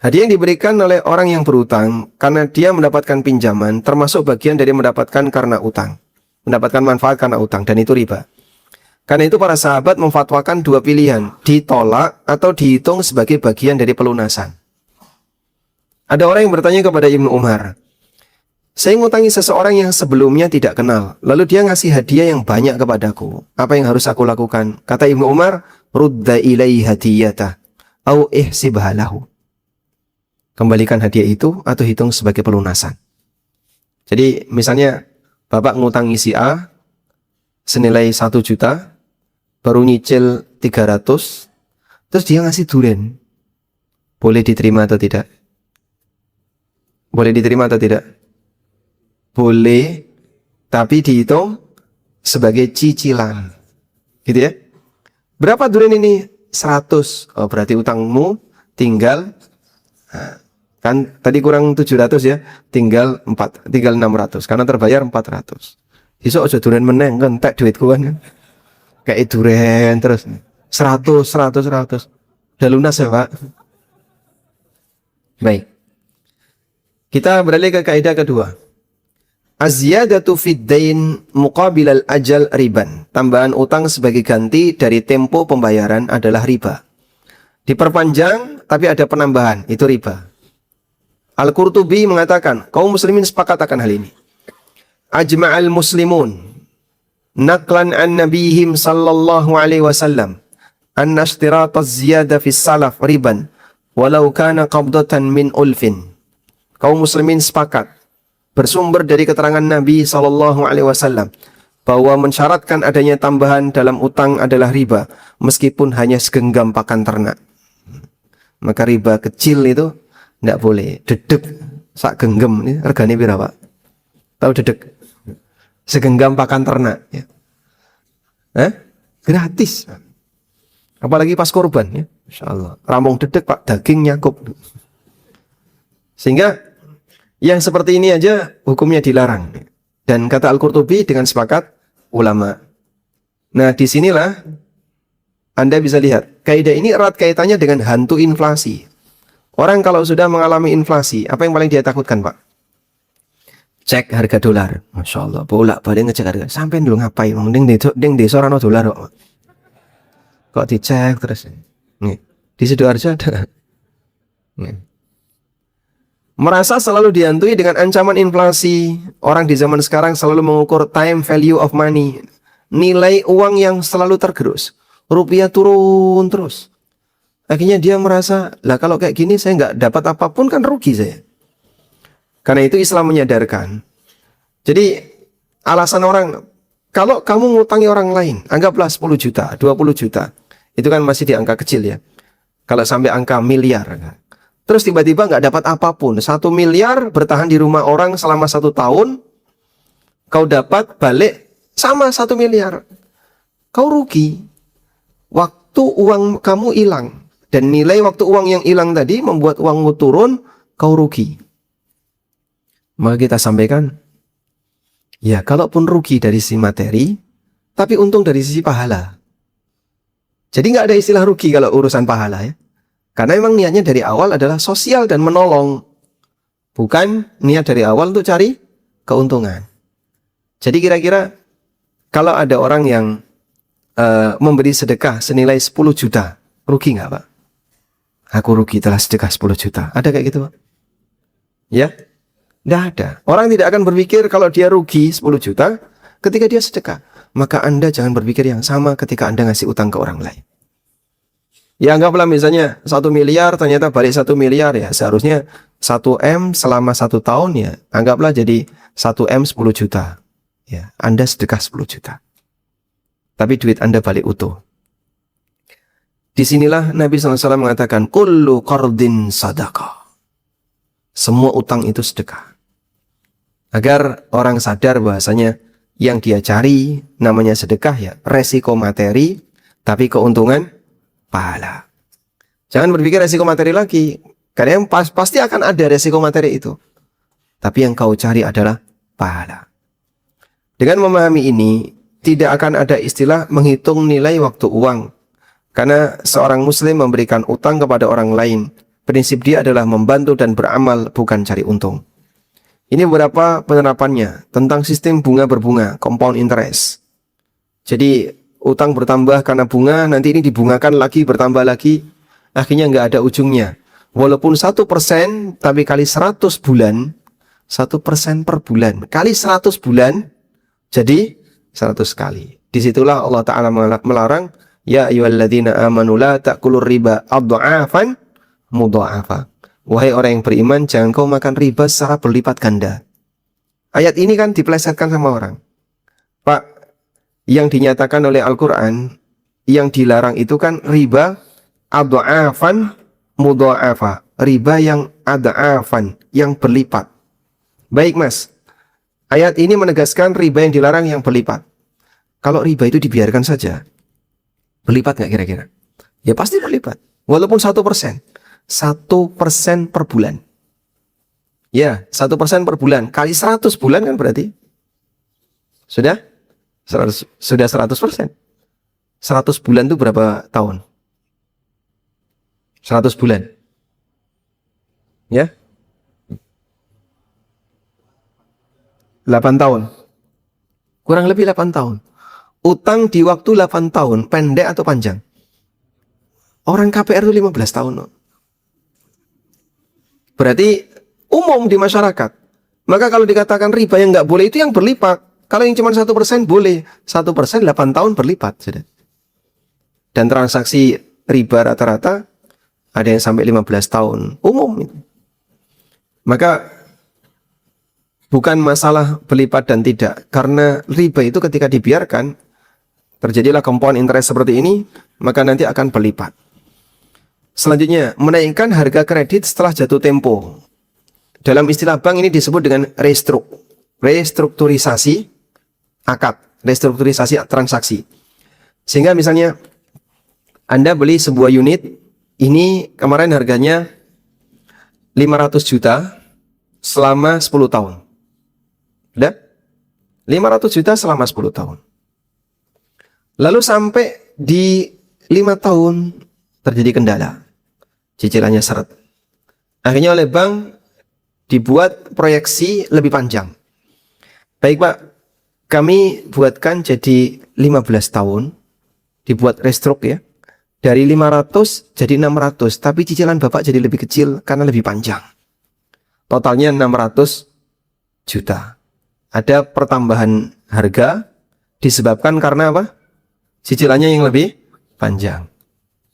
Hadiah yang diberikan oleh orang yang berutang karena dia mendapatkan pinjaman termasuk bagian dari mendapatkan karena utang. Mendapatkan manfaat karena utang, dan itu riba. Karena itu para sahabat memfatwakan dua pilihan, ditolak atau dihitung sebagai bagian dari pelunasan. Ada orang yang bertanya kepada Ibnu Umar, saya ngutangi seseorang yang sebelumnya tidak kenal, lalu dia ngasih hadiah yang banyak kepadaku. Apa yang harus aku lakukan? Kata Ibnu Umar, rudda ilaihi hadiyatah, au ihsibha lahu. Kembalikan hadiah itu atau hitung sebagai pelunasan. Jadi misalnya Bapak ngutangi si A senilai 1 juta, baru nyicil 300, terus dia ngasih duren. Boleh diterima atau tidak? Boleh diterima atau tidak? Boleh, tapi dihitung sebagai cicilan. Gitu ya. Berapa duren ini? 100. Oh, berarti utangmu tinggal, kan tadi kurang 700 ya, tinggal 600. Karena terbayar 400. Iso aja duren meneng kan, tak duitku kan. Kayak duren terus 100. Udah lunas ya, Pak. Baik. Kita beralih ke kaidah kedua. Az-ziyadatu fid dain muqabil al-ajal riban. Tambahan utang sebagai ganti dari tempo pembayaran adalah riba. Diperpanjang tapi ada penambahan, itu riba. Al-Qurtubi mengatakan, kaum muslimin sepakat akan hal ini. Ajma'al muslimun naqlan an nabihim sallallahu alaihi wasallam anna ishtirat az-ziyada fi salaf riban walau kana qabdatan min ulfin. Kaum muslimin sepakat bersumber dari keterangan Nabi SAW bahwa mensyaratkan adanya tambahan dalam utang adalah riba, meskipun hanya segenggam pakan ternak. Maka riba kecil itu tidak boleh. Dedek sak genggam ini regane pira, Pak? Tahu dedek? Segenggam pakan ternak ya. Gratis. Apalagi pas korban ya. Insyaallah. Rampung dedek Pak, daging nyakup. Sehingga yang seperti ini aja hukumnya dilarang. Dan kata Al-Qurtubi dengan sepakat ulama. Nah, disinilah Anda bisa lihat, kaidah ini erat kaitannya dengan hantu inflasi. Orang kalau sudah mengalami inflasi, apa yang paling dia takutkan, Pak? Cek harga dolar. Masya Allah, bolak-balik ngecek harga. Sampai dulu ngapain? Ding desa rano dolar kok. Kok dicek terus? Nih, di Sidoarjo ada. Nih. Merasa selalu dihantui dengan ancaman inflasi. Orang di zaman sekarang selalu mengukur time value of money. Nilai uang yang selalu tergerus. Rupiah turun terus. Akhirnya dia merasa, lah kalau kayak gini saya nggak dapat apapun kan rugi saya. Karena itu Islam menyadarkan. Jadi alasan orang, kalau kamu ngutangi orang lain, anggaplah 10 juta, 20 juta. Itu kan masih di angka kecil ya. Kalau sampai angka miliar. Terus tiba-tiba nggak dapat apapun. 1 miliar bertahan di rumah orang selama 1 tahun. Kau dapat balik sama 1 miliar. Kau rugi. Waktu uang kamu hilang. Dan nilai waktu uang yang hilang tadi membuat uangmu turun, kau rugi. Maka kita sampaikan, ya kalaupun rugi dari sisi materi, tapi untung dari sisi pahala. Jadi nggak ada istilah rugi kalau urusan pahala ya. Karena memang niatnya dari awal adalah sosial dan menolong. Bukan niat dari awal untuk cari keuntungan. Jadi kira-kira kalau ada orang yang memberi sedekah senilai 10 juta, rugi nggak Pak? Aku rugi telah sedekah 10 juta. Ada kayak gitu Pak? Ya? Nggak ada. Orang tidak akan berpikir kalau dia rugi 10 juta ketika dia sedekah. Maka Anda jangan berpikir yang sama ketika Anda ngasih utang ke orang lain. Ya anggaplah misalnya 1 miliar ternyata balik 1 miliar ya. Seharusnya 1 M selama 1 tahun ya. Anggaplah jadi 1 M 10 juta. Ya, Anda sedekah 10 juta. Tapi duit Anda balik utuh. Disinilah Nabi SAW mengatakan, kullu qardin sadaqah. Semua utang itu sedekah. Agar orang sadar bahasanya yang dia cari namanya sedekah ya. Resiko materi, tapi keuntungan pahala. Jangan berpikir resiko materi lagi. Karena yang pasti akan ada resiko materi itu. Tapi yang kau cari adalah pahala. Dengan memahami ini, tidak akan ada istilah menghitung nilai waktu uang. Karena seorang muslim memberikan utang kepada orang lain. Prinsip dia adalah membantu dan beramal, bukan cari untung. Ini beberapa penerapannya tentang sistem bunga berbunga, compound interest. Jadi utang bertambah karena bunga, nanti ini dibungakan lagi, bertambah lagi, akhirnya nggak ada ujungnya. Walaupun 1%, tapi kali 100 bulan, 1% per bulan, kali 100 bulan, jadi 100 kali. Disitulah Allah Ta'ala melarang, ya ayyuhalladzina amanu la ta'kulur riba adha'afan mudha'afa. Wahai orang yang beriman, jangan kau makan riba secara berlipat ganda. Ayat ini kan dipelesetkan sama orang. Pak, yang dinyatakan oleh Al-Quran, yang dilarang itu kan riba adha'afan mudha'afa. Riba yang adha'afan, yang berlipat. Baik mas, ayat ini menegaskan riba yang dilarang yang berlipat. Kalau riba itu dibiarkan saja, berlipat nggak kira-kira? Ya pasti berlipat. Walaupun 1%. 1% per bulan. Ya, 1% per bulan. Kali 100 bulan kan berarti? Sudah? 100%. 100 bulan itu berapa tahun? 100 bulan. Ya? 8 tahun. Kurang lebih 8 tahun. Utang di waktu 8 tahun, pendek atau panjang? Orang KPR itu 15 tahun. Berarti umum di masyarakat. Maka kalau dikatakan riba yang nggak boleh itu yang berlipat. Kalau yang cuma 1% boleh. 1% 8 tahun berlipat. Sudah. Dan transaksi riba rata-rata ada yang sampai 15 tahun. Umum itu. Maka bukan masalah berlipat dan tidak. Karena riba itu ketika dibiarkan, terjadilah compound interest seperti ini, maka nanti akan berlipat. Selanjutnya, menaikkan harga kredit setelah jatuh tempo. Dalam istilah bank ini disebut dengan restrukturisasi akad, restrukturisasi transaksi. Sehingga misalnya Anda beli sebuah unit, ini kemarin harganya 500 juta selama 10 tahun. Udah? 500 juta selama 10 tahun. Lalu sampai di 5 tahun terjadi kendala. Cicilannya seret. Akhirnya oleh bank dibuat proyeksi lebih panjang. Baik Pak, kami buatkan jadi 15 tahun. Dibuat restruk ya. Dari 500 jadi 600. Tapi cicilan Bapak jadi lebih kecil karena lebih panjang. Totalnya 600 juta. Ada pertambahan harga disebabkan karena apa? Cicilannya yang lebih panjang.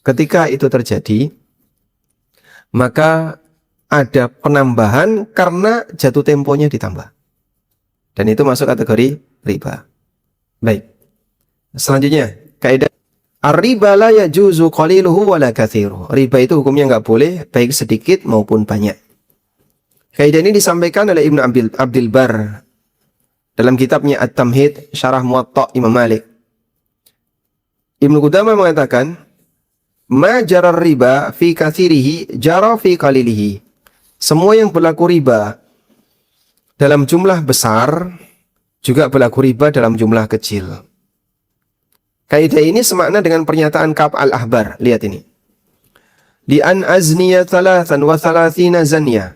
Ketika itu terjadi, maka ada penambahan karena jatuh temponya ditambah. Dan itu masuk kategori riba. Baik. Selanjutnya, kaidah ar-riba la yajuzu qaliluhu wa la kathiruhu. Riba itu hukumnya nggak boleh baik sedikit maupun banyak. Kaidah ini disampaikan oleh Ibnu Abdul Bar dalam kitabnya At-Tamhid Syarah Muwatta Imam Malik. Ibnu Qudamah mengatakan, ma jarar riba fi kathirihi jara fi qalilihi. Semua yang berlaku riba dalam jumlah besar juga berlaku riba dalam jumlah kecil. Kaidah ini semakna dengan pernyataan Ka'ab al-Ahbar. Lihat ini. Di an azniya thalathan wa thalathina zaniya.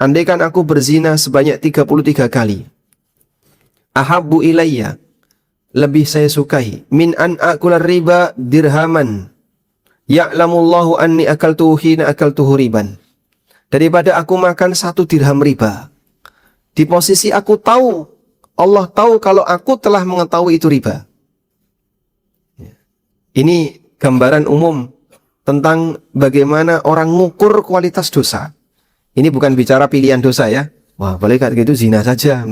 Andaikan aku berzina sebanyak 33 kali. Ahabbu ilayya. Lebih saya sukai. Min an akular riba dirhaman. Ya'lamullahu anni akaltuhu hina akaltuhu riban. Daripada aku makan 1 dirham riba. Di posisi aku tahu. Allah tahu kalau aku telah mengetahui itu riba. Ini gambaran umum tentang bagaimana orang mengukur kualitas dosa. Ini bukan bicara pilihan dosa ya. Wah, boleh kayak gitu zina saja.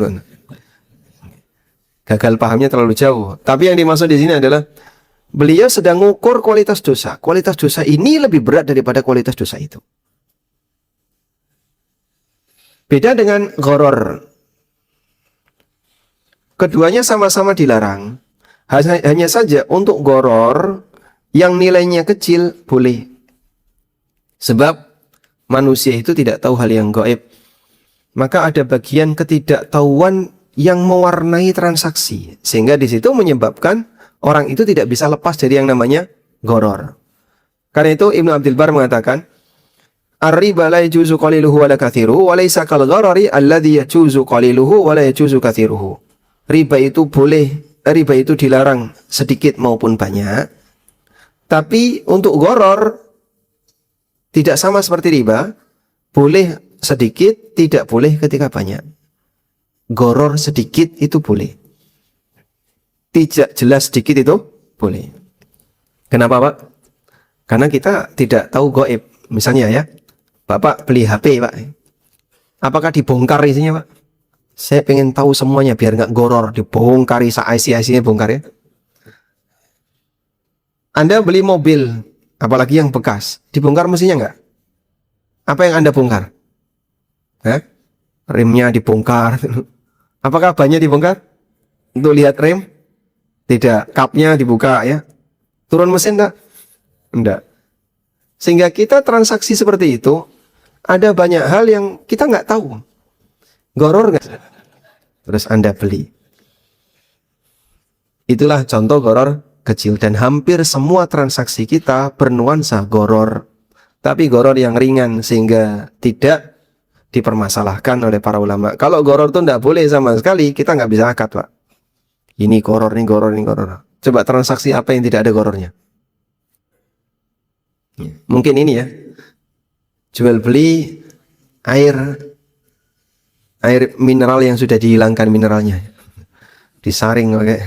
Gagal pahamnya terlalu jauh. Tapi yang dimaksud di sini adalah beliau sedang mengukur kualitas dosa. Kualitas dosa ini lebih berat daripada kualitas dosa itu. Beda dengan gharar. Keduanya sama-sama dilarang. Hanya saja untuk gharar yang nilainya kecil boleh. Sebab manusia itu tidak tahu hal yang gaib. Maka ada bagian ketidaktahuan yang mewarnai transaksi. Sehingga di situ menyebabkan orang itu tidak bisa lepas dari yang namanya gharar. Karena itu Ibnu Abdul Bar mengatakan, ar-riba la yajuzu qaliluhu wa la kathiruhu wa laysa kal gharari alladhi yajuzu qaliluhu wa la yajuzu kathiruhu. Riba itu boleh, riba itu dilarang sedikit maupun banyak. Tapi untuk gharar tidak sama seperti riba, boleh sedikit, tidak boleh ketika banyak. Gharar sedikit itu boleh. Tidak jelas sedikit itu boleh. Kenapa Pak? Karena kita tidak tahu gaib. Misalnya ya, Bapak beli HP Pak. Apakah dibongkar isinya Pak? Saya pengen tahu semuanya biar nggak gharar. Dibongkar, IC-IC-nya bongkar ya. Anda beli mobil, apalagi yang bekas, dibongkar mesinnya nggak? Apa yang Anda bongkar? Remnya dibongkar. Apakah bannya dibongkar? Untuk lihat rem? Tidak. Kapnya dibuka ya. Turun mesin tak? Enggak. Sehingga kita transaksi seperti itu, ada banyak hal yang kita nggak tahu. Gharar nggak? Terus Anda beli. Itulah contoh gharar kecil. Dan hampir semua transaksi kita bernuansa gharar. Tapi gharar yang ringan sehingga tidak dipermasalahkan oleh para ulama. Kalau gharar itu tidak boleh sama sekali, kita nggak bisa akad Pak. Ini gharar, ini gharar, ini gharar. Coba transaksi apa yang tidak ada ghararnya? Mungkin ini ya. Jual beli air mineral yang sudah dihilangkan mineralnya. Disaring pakai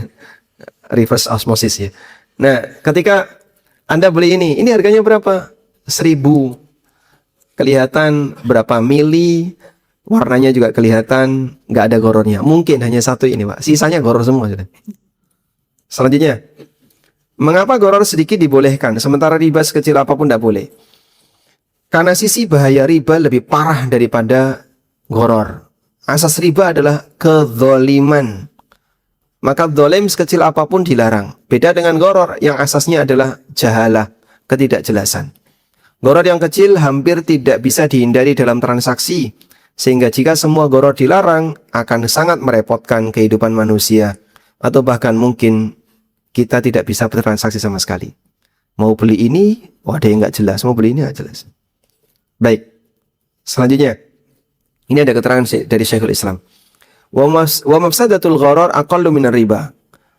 reverse osmosis ya. Nah, ketika Anda beli ini harganya berapa? 1.000. Kelihatan berapa mili, Warnanya juga kelihatan, nggak ada gorornya. Mungkin hanya satu ini, Pak. Sisanya goror semua sudah. Selanjutnya, mengapa goror sedikit dibolehkan, sementara riba sekecil apapun tidak boleh? Karena sisi bahaya riba lebih parah daripada goror. Asas riba adalah kezoliman. Maka dolim sekecil apapun dilarang. Beda dengan goror yang asasnya adalah jahalah, ketidakjelasan. Goror yang kecil hampir tidak bisa dihindari dalam transaksi. Sehingga jika semua goror dilarang, akan sangat merepotkan kehidupan manusia. Atau bahkan mungkin kita tidak bisa bertransaksi sama sekali. Mau beli ini, ada yang nggak jelas. Mau beli ini nggak jelas. Baik, selanjutnya. Ini ada keterangan dari Syekhul Islam. Wa mafsadatul gharar aqallu minar riba.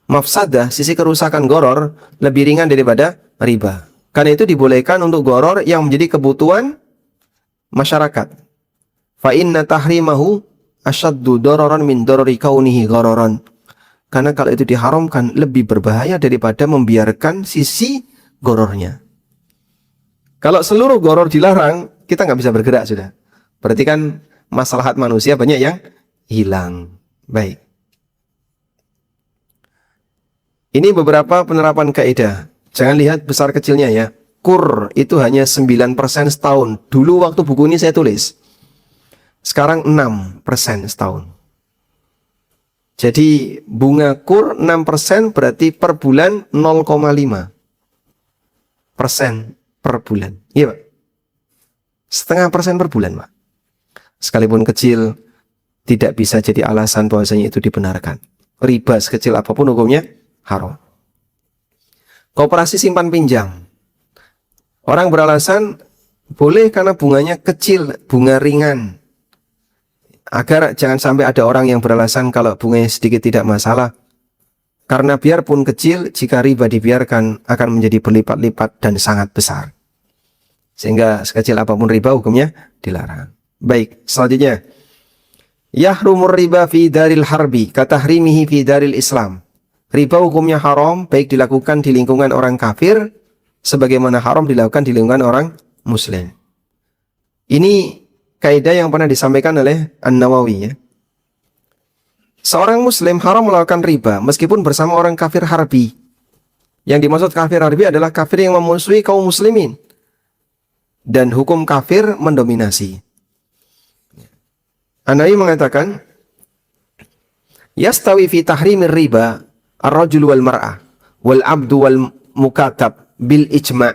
Mafsadah, sisi kerusakan goror, lebih ringan daripada riba. Karena itu dibolehkan untuk goror yang menjadi kebutuhan masyarakat. Fa inna tahrimahu asyaddu dararan min darari kaunihi ghararan. Karena kalau itu diharamkan lebih berbahaya daripada membiarkan sisi gorornya. Kalau seluruh goror dilarang, kita nggak bisa bergerak sudah. Berarti kan maslahat manusia banyak yang hilang. Baik. Ini beberapa penerapan kaidah. Jangan lihat besar kecilnya ya. Kur itu hanya 9% setahun. Dulu waktu buku ini saya tulis. Sekarang 6% setahun. Jadi bunga kur 6% berarti per bulan 0,5% per bulan. Iya Pak. 0,5% per bulan Pak. Sekalipun kecil, tidak bisa jadi alasan bahwasanya itu dibenarkan. Riba sekecil apapun hukumnya haram. Koperasi simpan pinjam. Orang beralasan boleh karena bunganya kecil, bunga ringan. Agar jangan sampai ada orang yang beralasan kalau bunganya sedikit tidak masalah. Karena biarpun kecil, jika riba dibiarkan akan menjadi berlipat-lipat dan sangat besar. Sehingga sekecil apapun riba hukumnya dilarang. Baik, selanjutnya. Yahrumur riba fi daril harbi katahrimihi fi daril Islam. Riba hukumnya haram baik dilakukan di lingkungan orang kafir sebagaimana haram dilakukan di lingkungan orang muslim. Ini kaidah yang pernah disampaikan oleh An-Nawawi ya. Seorang muslim haram melakukan riba meskipun bersama orang kafir harbi. Yang dimaksud kafir harbi adalah kafir yang memusuhi kaum muslimin. Dan hukum kafir mendominasi. An-Nawawi mengatakan, yastawi fi tahrimir riba ar-rajul wal mar'ah wal abdu wal mukatab bil ijma'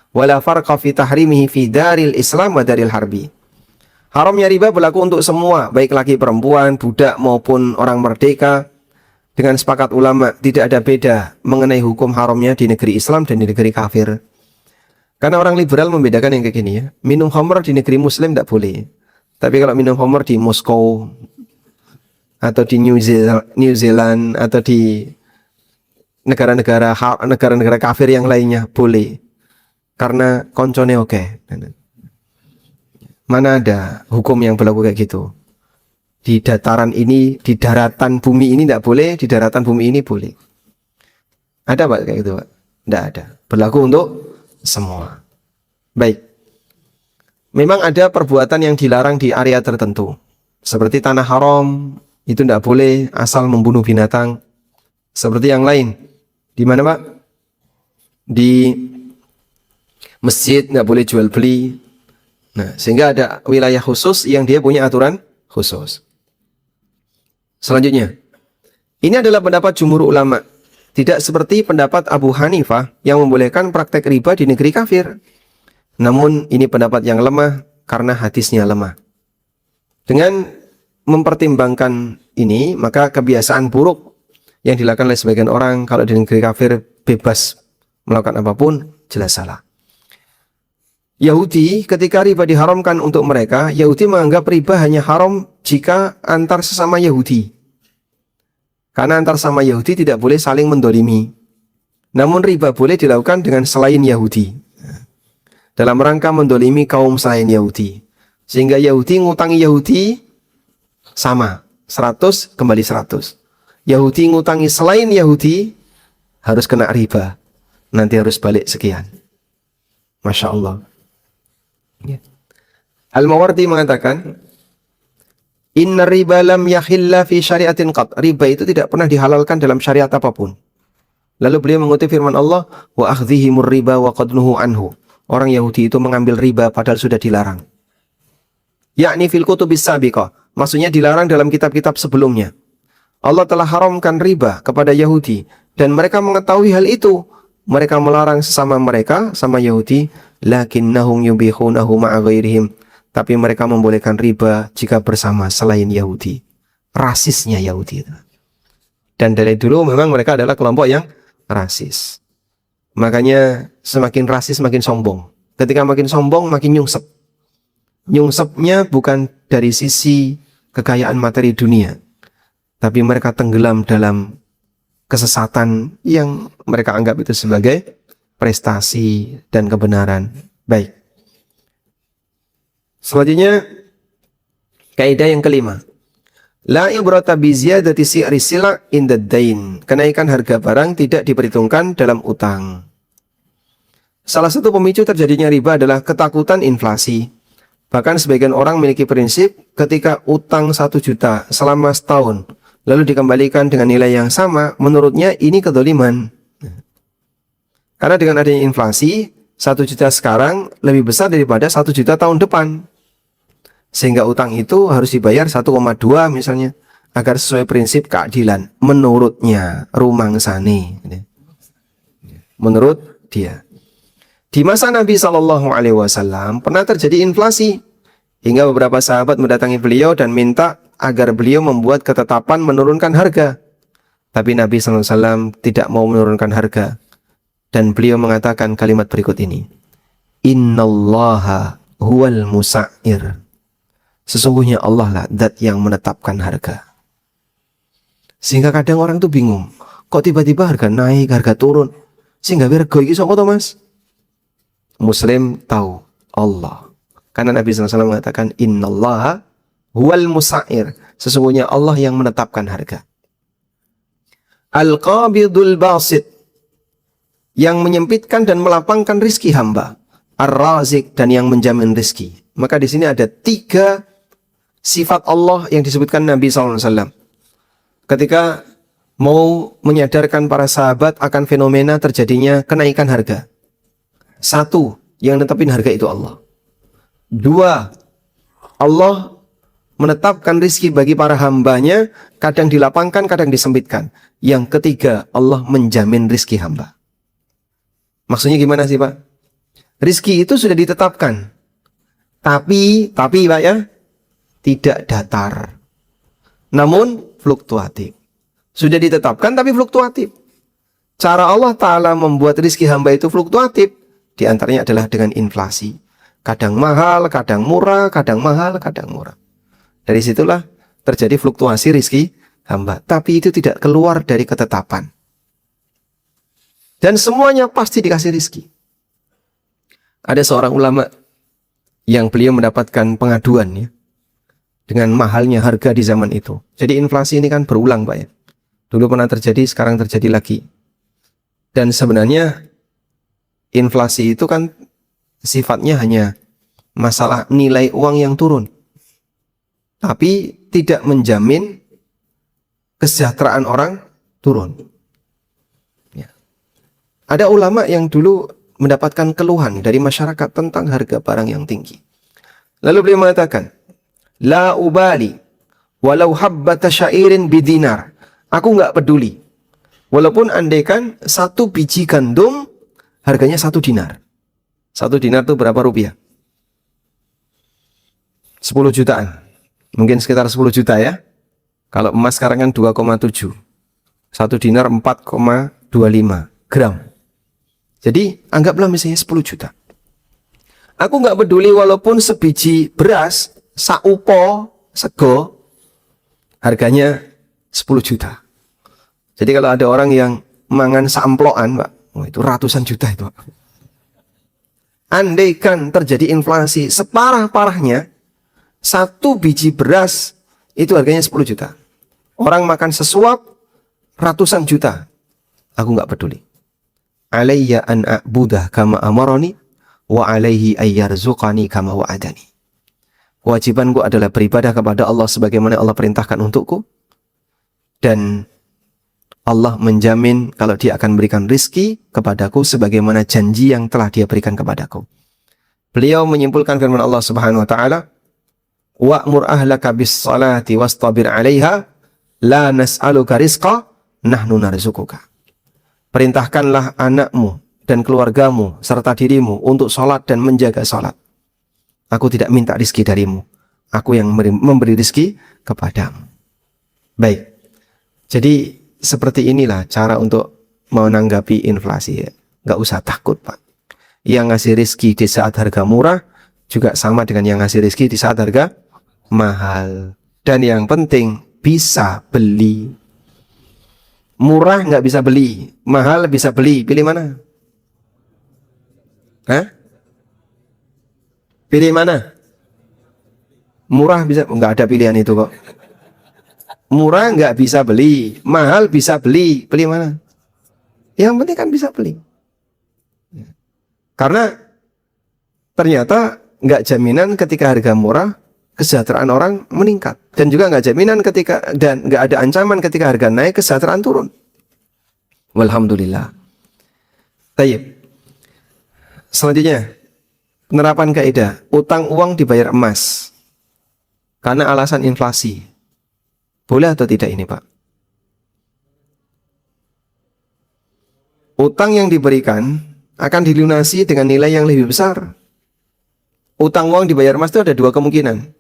wala farqa fi tahrimihi fi daril Islam wa daril harbi. Haramnya riba berlaku untuk semua, baik laki perempuan, budak maupun orang merdeka. Dengan sepakat ulama, tidak ada beda mengenai hukum haramnya di negeri Islam dan di negeri kafir. Karena orang liberal membedakan yang kayak gini ya. Minum khamr di negeri muslim tidak boleh. Tapi kalau minum khamr di Moskow atau di New Zealand atau di negara-negara kafir yang lainnya boleh. Karena koncone oke. Mana ada hukum yang berlaku kayak gitu? Di dataran ini, di daratan bumi ini tidak boleh, di daratan bumi ini boleh. Ada Pak kayak gitu Pak? Tidak ada. Berlaku untuk semua. Baik. Memang ada perbuatan yang dilarang di area tertentu. Seperti tanah haram, itu tidak boleh asal membunuh binatang. Seperti yang lain. Di mana Pak? Di masjid tidak boleh jual beli. Nah, sehingga ada wilayah khusus yang dia punya aturan khusus. Selanjutnya, ini adalah pendapat jumhur ulama. Tidak seperti pendapat Abu Hanifah yang membolehkan praktek riba di negeri kafir. Namun ini pendapat yang lemah karena hadisnya lemah. Dengan mempertimbangkan ini, maka kebiasaan buruk yang dilakukan oleh sebagian orang kalau di negeri kafir bebas melakukan apapun, jelas salah. Yahudi ketika riba diharamkan untuk mereka, Yahudi menganggap riba hanya haram jika antar sesama Yahudi. Karena antar sama Yahudi tidak boleh saling mendolimi. Namun riba boleh dilakukan dengan selain Yahudi. Dalam rangka mendolimi kaum selain Yahudi. Sehingga Yahudi ngutangi Yahudi sama. 100 kembali 100. Yahudi ngutangi selain Yahudi harus kena riba. Nanti harus balik sekian. Masya Allah. Al-Mawardi mengatakan, Inna riba lam yahilla fi syariatin qat. Riba itu tidak pernah dihalalkan dalam syariat apapun. Lalu beliau mengutip firman Allah, wa akhdhihimur riba wa qad nuhu anhu. Orang Yahudi itu mengambil riba padahal sudah dilarang. Yakni fil kutubis sabiqah. Maksudnya dilarang dalam kitab-kitab sebelumnya. Allah telah haramkan riba kepada Yahudi dan mereka mengetahui hal itu. Mereka melarang sesama mereka, sama Yahudi, lakinnahum yubihunahu ma'a ghairihim. Tapi mereka membolehkan riba jika bersama selain Yahudi. Rasisnya Yahudi. Dan dari dulu memang mereka adalah kelompok yang rasis. Makanya semakin rasis makin sombong. Ketika makin sombong makin nyungsep. Nyungsepnya bukan dari sisi kekayaan materi dunia, tapi mereka tenggelam dalam kesesatan yang mereka anggap itu sebagai prestasi dan kebenaran. Baik. Selanjutnya, kaidah yang kelima. La ibrata bi ziyadati si'ri sila' inda dain. Kenaikan harga barang tidak diperhitungkan dalam utang. Salah satu pemicu terjadinya riba adalah ketakutan inflasi. Bahkan sebagian orang memiliki prinsip ketika utang 1 juta selama setahun lalu dikembalikan dengan nilai yang sama, menurutnya ini kedoliman. Karena dengan adanya inflasi, 1 juta sekarang lebih besar daripada 1 juta tahun depan. Sehingga utang itu harus dibayar 1,2 misalnya, agar sesuai prinsip keadilan. Menurutnya, rumangsane. Menurut dia. Di masa Nabi SAW pernah terjadi inflasi. Hingga beberapa sahabat mendatangi beliau dan minta agar beliau membuat ketetapan menurunkan harga. Tapi Nabi SAW tidak mau menurunkan harga. Dan beliau mengatakan kalimat berikut ini. Innallaha huwal musa'ir. Sesungguhnya Allah lah zat yang menetapkan harga. Sehingga kadang orang tuh bingung. Kok tiba-tiba harga naik, harga turun? Sehingga harga ini sapa to, Mas? Muslim tahu Allah. Karena Nabi SAW mengatakan innallaha huwal musa'ir. Sesungguhnya Allah yang menetapkan harga. Al-qabidul basit. Yang menyempitkan dan melapangkan rizki hamba. Ar-razik, dan yang menjamin rizki. Maka di sini ada 3 sifat Allah yang disebutkan Nabi SAW. Ketika mau menyadarkan para sahabat akan fenomena terjadinya kenaikan harga. 1, yang netapin harga itu Allah. 2, Allah menetapkan rizki bagi para hambanya, kadang dilapangkan, kadang disempitkan. Yang 3, Allah menjamin rizki hamba. Maksudnya gimana sih Pak? Rizki itu sudah ditetapkan. Tapi Pak ya, tidak datar. Namun fluktuatif. Sudah ditetapkan tapi fluktuatif. Cara Allah Ta'ala membuat rizki hamba itu fluktuatif. Di antaranya adalah dengan inflasi. Kadang mahal, kadang murah, kadang mahal, kadang murah. Dari situlah terjadi fluktuasi rizki hamba. Tapi itu tidak keluar dari ketetapan. Dan semuanya pasti dikasih rizki. Ada seorang ulama yang beliau mendapatkan pengaduan ya, dengan mahalnya harga di zaman itu. Jadi inflasi ini kan berulang Pak ya. Dulu pernah terjadi, sekarang terjadi lagi. Dan sebenarnya inflasi itu kan sifatnya hanya masalah nilai uang yang turun. Tapi tidak menjamin kesejahteraan orang turun. Ya. Ada ulama yang dulu mendapatkan keluhan dari masyarakat tentang harga barang yang tinggi. Lalu beliau mengatakan, La ubali walau habbata syairin bidinar. Aku nggak peduli. Walaupun andaikan 1 biji gandum harganya 1 dinar. 1 dinar itu berapa rupiah? 10 jutaan. Mungkin sekitar 10 juta ya. Kalau emas sekarang kan 2,7. 1 dinar 4,25 gram. Jadi anggaplah misalnya 10 juta. Aku nggak peduli walaupun sebiji beras, saupo, sego, harganya 10 juta. Jadi kalau ada orang yang mangan samploan, Pak, itu ratusan juta itu. Andaikan terjadi inflasi separah-parahnya, 1 biji beras itu harganya 10 juta. Orang makan sesuap ratusan juta. Aku nggak peduli. Alayya an a'budah kama amarani wa alaihi ayyarzuqani kama wa'adani. Kewajibanku adalah beribadah kepada Allah sebagaimana Allah perintahkan untukku. Dan Allah menjamin kalau dia akan berikan rizki kepadaku sebagaimana janji yang telah dia berikan kepadaku. Beliau menyimpulkan firman Allah Subhanahu wa taala, "Wa'mur ahlaka bis-shalati wastabir 'alaiha, la nas'aluka rizqa, nahnu narzuquka." Perintahkanlah anakmu dan keluargamu serta dirimu untuk salat dan menjaga salat. Aku tidak minta rizki darimu. Aku yang memberi rizki kepadamu. Baik. Jadi seperti inilah cara untuk menanggapi inflasi ya. Nggak usah takut Pak. Yang ngasih rizki di saat harga murah juga sama dengan yang ngasih rizki di saat harga mahal. Dan yang penting bisa beli. Murah nggak bisa beli, mahal bisa beli. Pilih mana? Hah? Pilih mana? Murah bisa, nggak ada pilihan itu kok. Murah nggak bisa beli, mahal bisa beli. Pilih mana? Yang penting kan bisa beli. Karena ternyata nggak jaminan ketika harga murah kesejahteraan orang meningkat, dan juga nggak jaminan ketika, dan nggak ada ancaman ketika harga naik kesejahteraan turun. Walhamdulillah. Tayyib. Selanjutnya, penerapan kaidah utang uang dibayar emas karena alasan inflasi. Boleh atau tidak ini Pak? Utang yang diberikan akan dilunasi dengan nilai yang lebih besar. Utang uang dibayar emas itu ada dua kemungkinan.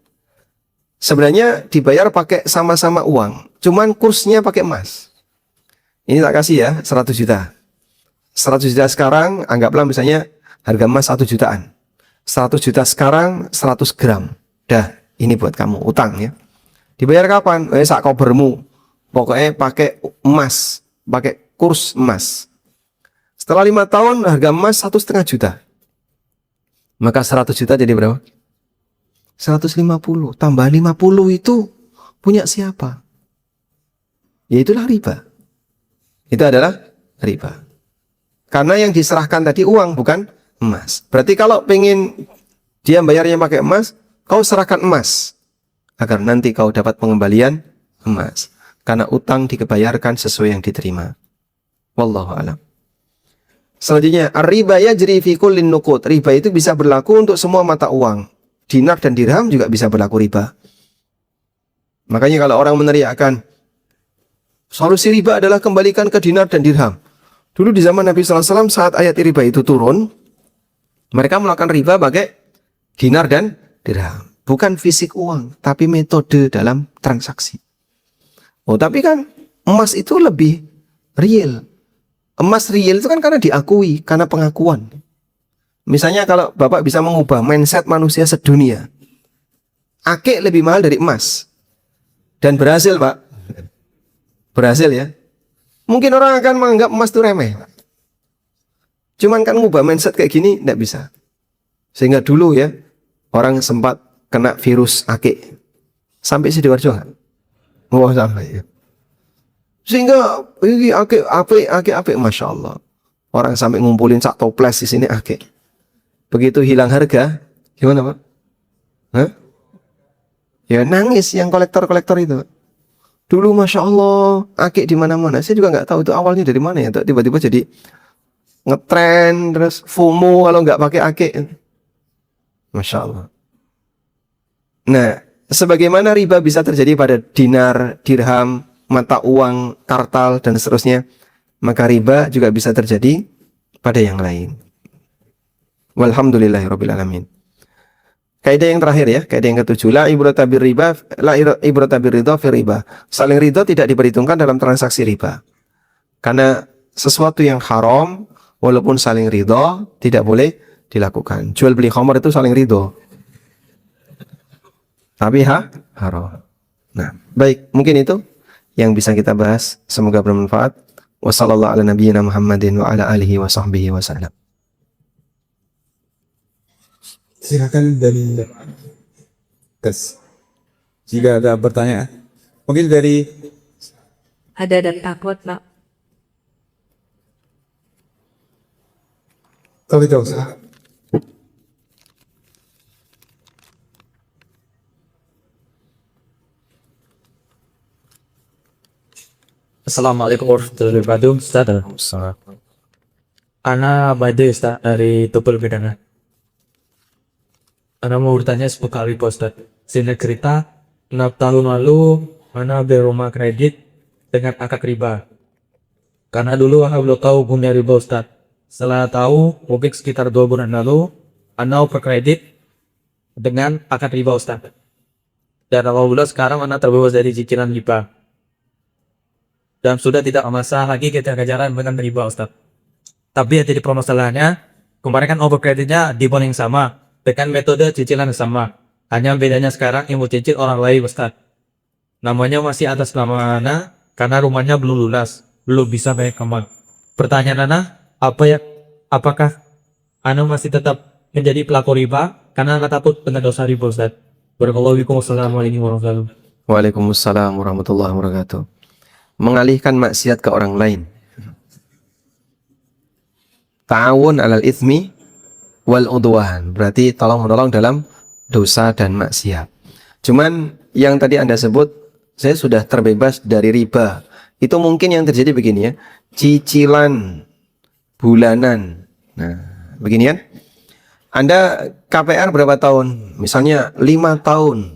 Sebenarnya dibayar pakai sama-sama uang, cuman kursnya pakai emas. Ini tak kasih ya, 100 juta. 100 juta sekarang, anggaplah misalnya harga emas 1 jutaan. 100 juta sekarang 100 gram. Dah, ini buat kamu, utang ya. Dibayar kapan? Sak kobermu. Pokoknya pakai emas, pakai kurs emas. Setelah 5 tahun harga emas 1,5 juta. Maka 100 juta jadi berapa? 150. Tambah 50 itu punya siapa? Ya itulah riba. Itu adalah riba. Karena yang diserahkan tadi uang bukan emas. Berarti kalau pengen dia bayarnya pakai emas, kau serahkan emas agar nanti kau dapat pengembalian emas. Karena utang dikebayarkan sesuai yang diterima. Wallahu a'lam. Selanjutnya, ar-riba yajri fi kullin nuqud. Riba itu bisa berlaku untuk semua mata uang. Dinar dan dirham juga bisa berlaku riba. Makanya kalau orang meneriakkan, solusi riba adalah kembalikan ke dinar dan dirham. Dulu di zaman Nabi SAW saat ayat riba itu turun, mereka melakukan riba pakai dinar dan dirham. Bukan fisik uang, tapi metode dalam transaksi. Oh, tapi kan emas itu lebih real. Emas real itu kan karena diakui, karena pengakuan. Misalnya kalau Bapak bisa mengubah mindset manusia sedunia, akik lebih mahal dari emas. Dan berhasil Pak. Berhasil ya. Mungkin orang akan menganggap emas itu remeh. Cuman kan mengubah mindset kayak gini, tidak bisa. Sehingga dulu ya, orang sempat kena virus akik. Sampai Sidoarjo nggak? Oh sampai ya. Sehingga ini akik, masya Allah. Orang sampai ngumpulin sak toples di sini akik. Begitu hilang harga, gimana Pak? Hah? Ya nangis yang kolektor-kolektor itu. Dulu masya Allah akik di mana-mana. Saya juga nggak tahu itu awalnya dari mana ya. Tiba-tiba jadi ngetren, terus FOMO kalau nggak pakai akik. Masya Allah. Nah, sebagaimana riba bisa terjadi pada dinar, dirham, mata uang, kartal, dan seterusnya, maka riba juga bisa terjadi pada yang lain. Walhamdulillahirrabbilalamin. Kaidah yang terakhir ya, kaidah yang ketujuh, la ibrata bir riba, la ibrata bir ridha fi riba. Saling ridha tidak diperhitungkan dalam transaksi riba. Karena sesuatu yang haram, walaupun saling ridha, tidak boleh dilakukan. Jual beli khamar itu saling ridha. Tapi haram. Nah, baik, mungkin itu yang bisa kita bahas. Semoga bermanfaat. Wassallallahu ala nabiyyina Muhammadin wa ala alihi wa sahbihi wasallam. Silakan dari tes. Jika ada pertanyaan, mungkin dari Ada takut, Pak. tapi tidak usah. Assalamualaikum warahmatullahi wabarakatuh, Ustaz. Ana Bade Ustaz dari Tupel Bedana. Ana mau bertanya seputar riba Ustaz. Singkat cerita, 6 tahun lalu Ana beli rumah kredit dengan akad riba. Karena dulu Ana belum tahu hukumnya riba Ustaz. Setelah tahu, mungkin sekitar 2 bulan lalu, Ana oper kredit dengan akad riba Ustaz. Dan alhamdulillah sekarang Ana terbebas dari cicilan riba. Dan sudah tidak masalah lagi kita kejaran dengan riba Ustaz. Tapi yang jadi permasalahannya, kemarin kan over kreditnya di bank yang sama, dengan metode cicilan yang sama. Hanya bedanya sekarang yang mau cicil orang lain Ustaz. Namanya masih atas nama Ana, karena rumahnya belum lunas, belum bisa bayar kembali. Pertanyaan Ana, apakah Ana masih tetap menjadi pelaku riba? Karena Ana takut dengan dosa riba Ustaz. Wassalamualaikum warahmatullahi wabarakatuh. Waalaikumsalam warahmatullahi wabarakatuh. Mengalihkan maksiat ke orang lain. Ta'awun 'alal itsmi wal udwan. Berarti tolong-menolong dalam dosa dan maksiat. Cuman yang tadi Anda sebut, saya sudah terbebas dari riba. Itu mungkin yang terjadi begini ya. Cicilan bulanan. Nah, begini kan? Anda KPR berapa tahun? Misalnya 5 tahun.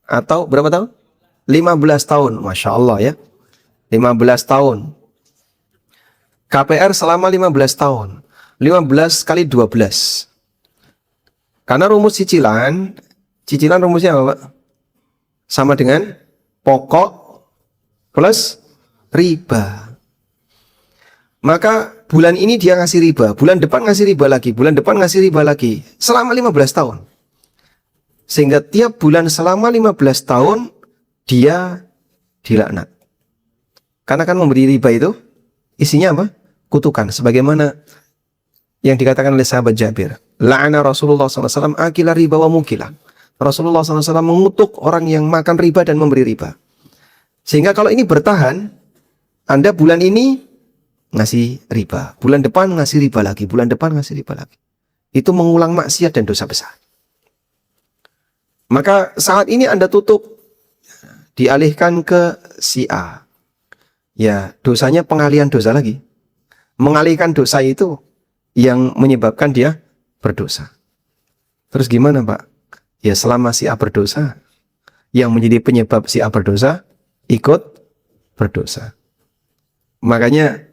Atau berapa tahun? 15 tahun. Masya Allah ya. 15 tahun. KPR selama 15 tahun. 15 kali 12. Karena rumus cicilan rumusnya apa, Pak? Sama dengan pokok plus riba. Maka bulan ini dia ngasih riba, bulan depan ngasih riba lagi, bulan depan ngasih riba lagi. Selama 15 tahun. Sehingga tiap bulan selama 15 tahun dia dilaknat. Karena kan memberi riba itu isinya apa? Kutukan. Sebagaimana yang dikatakan oleh sahabat Jabir. La'ana Rasulullah SAW akila riba wa mukila. Rasulullah SAW mengutuk orang yang makan riba dan memberi riba. Sehingga kalau ini bertahan, Anda bulan ini ngasih riba, bulan depan ngasih riba lagi, bulan depan ngasih riba lagi. Itu mengulang maksiat dan dosa besar. Maka saat ini Anda tutup, dialihkan ke si A. Ya, dosanya pengalihan dosa lagi. Mengalihkan dosa itu yang menyebabkan dia berdosa. Terus gimana, Pak? Ya, selama si A berdosa, yang menjadi penyebab si A berdosa ikut berdosa. Makanya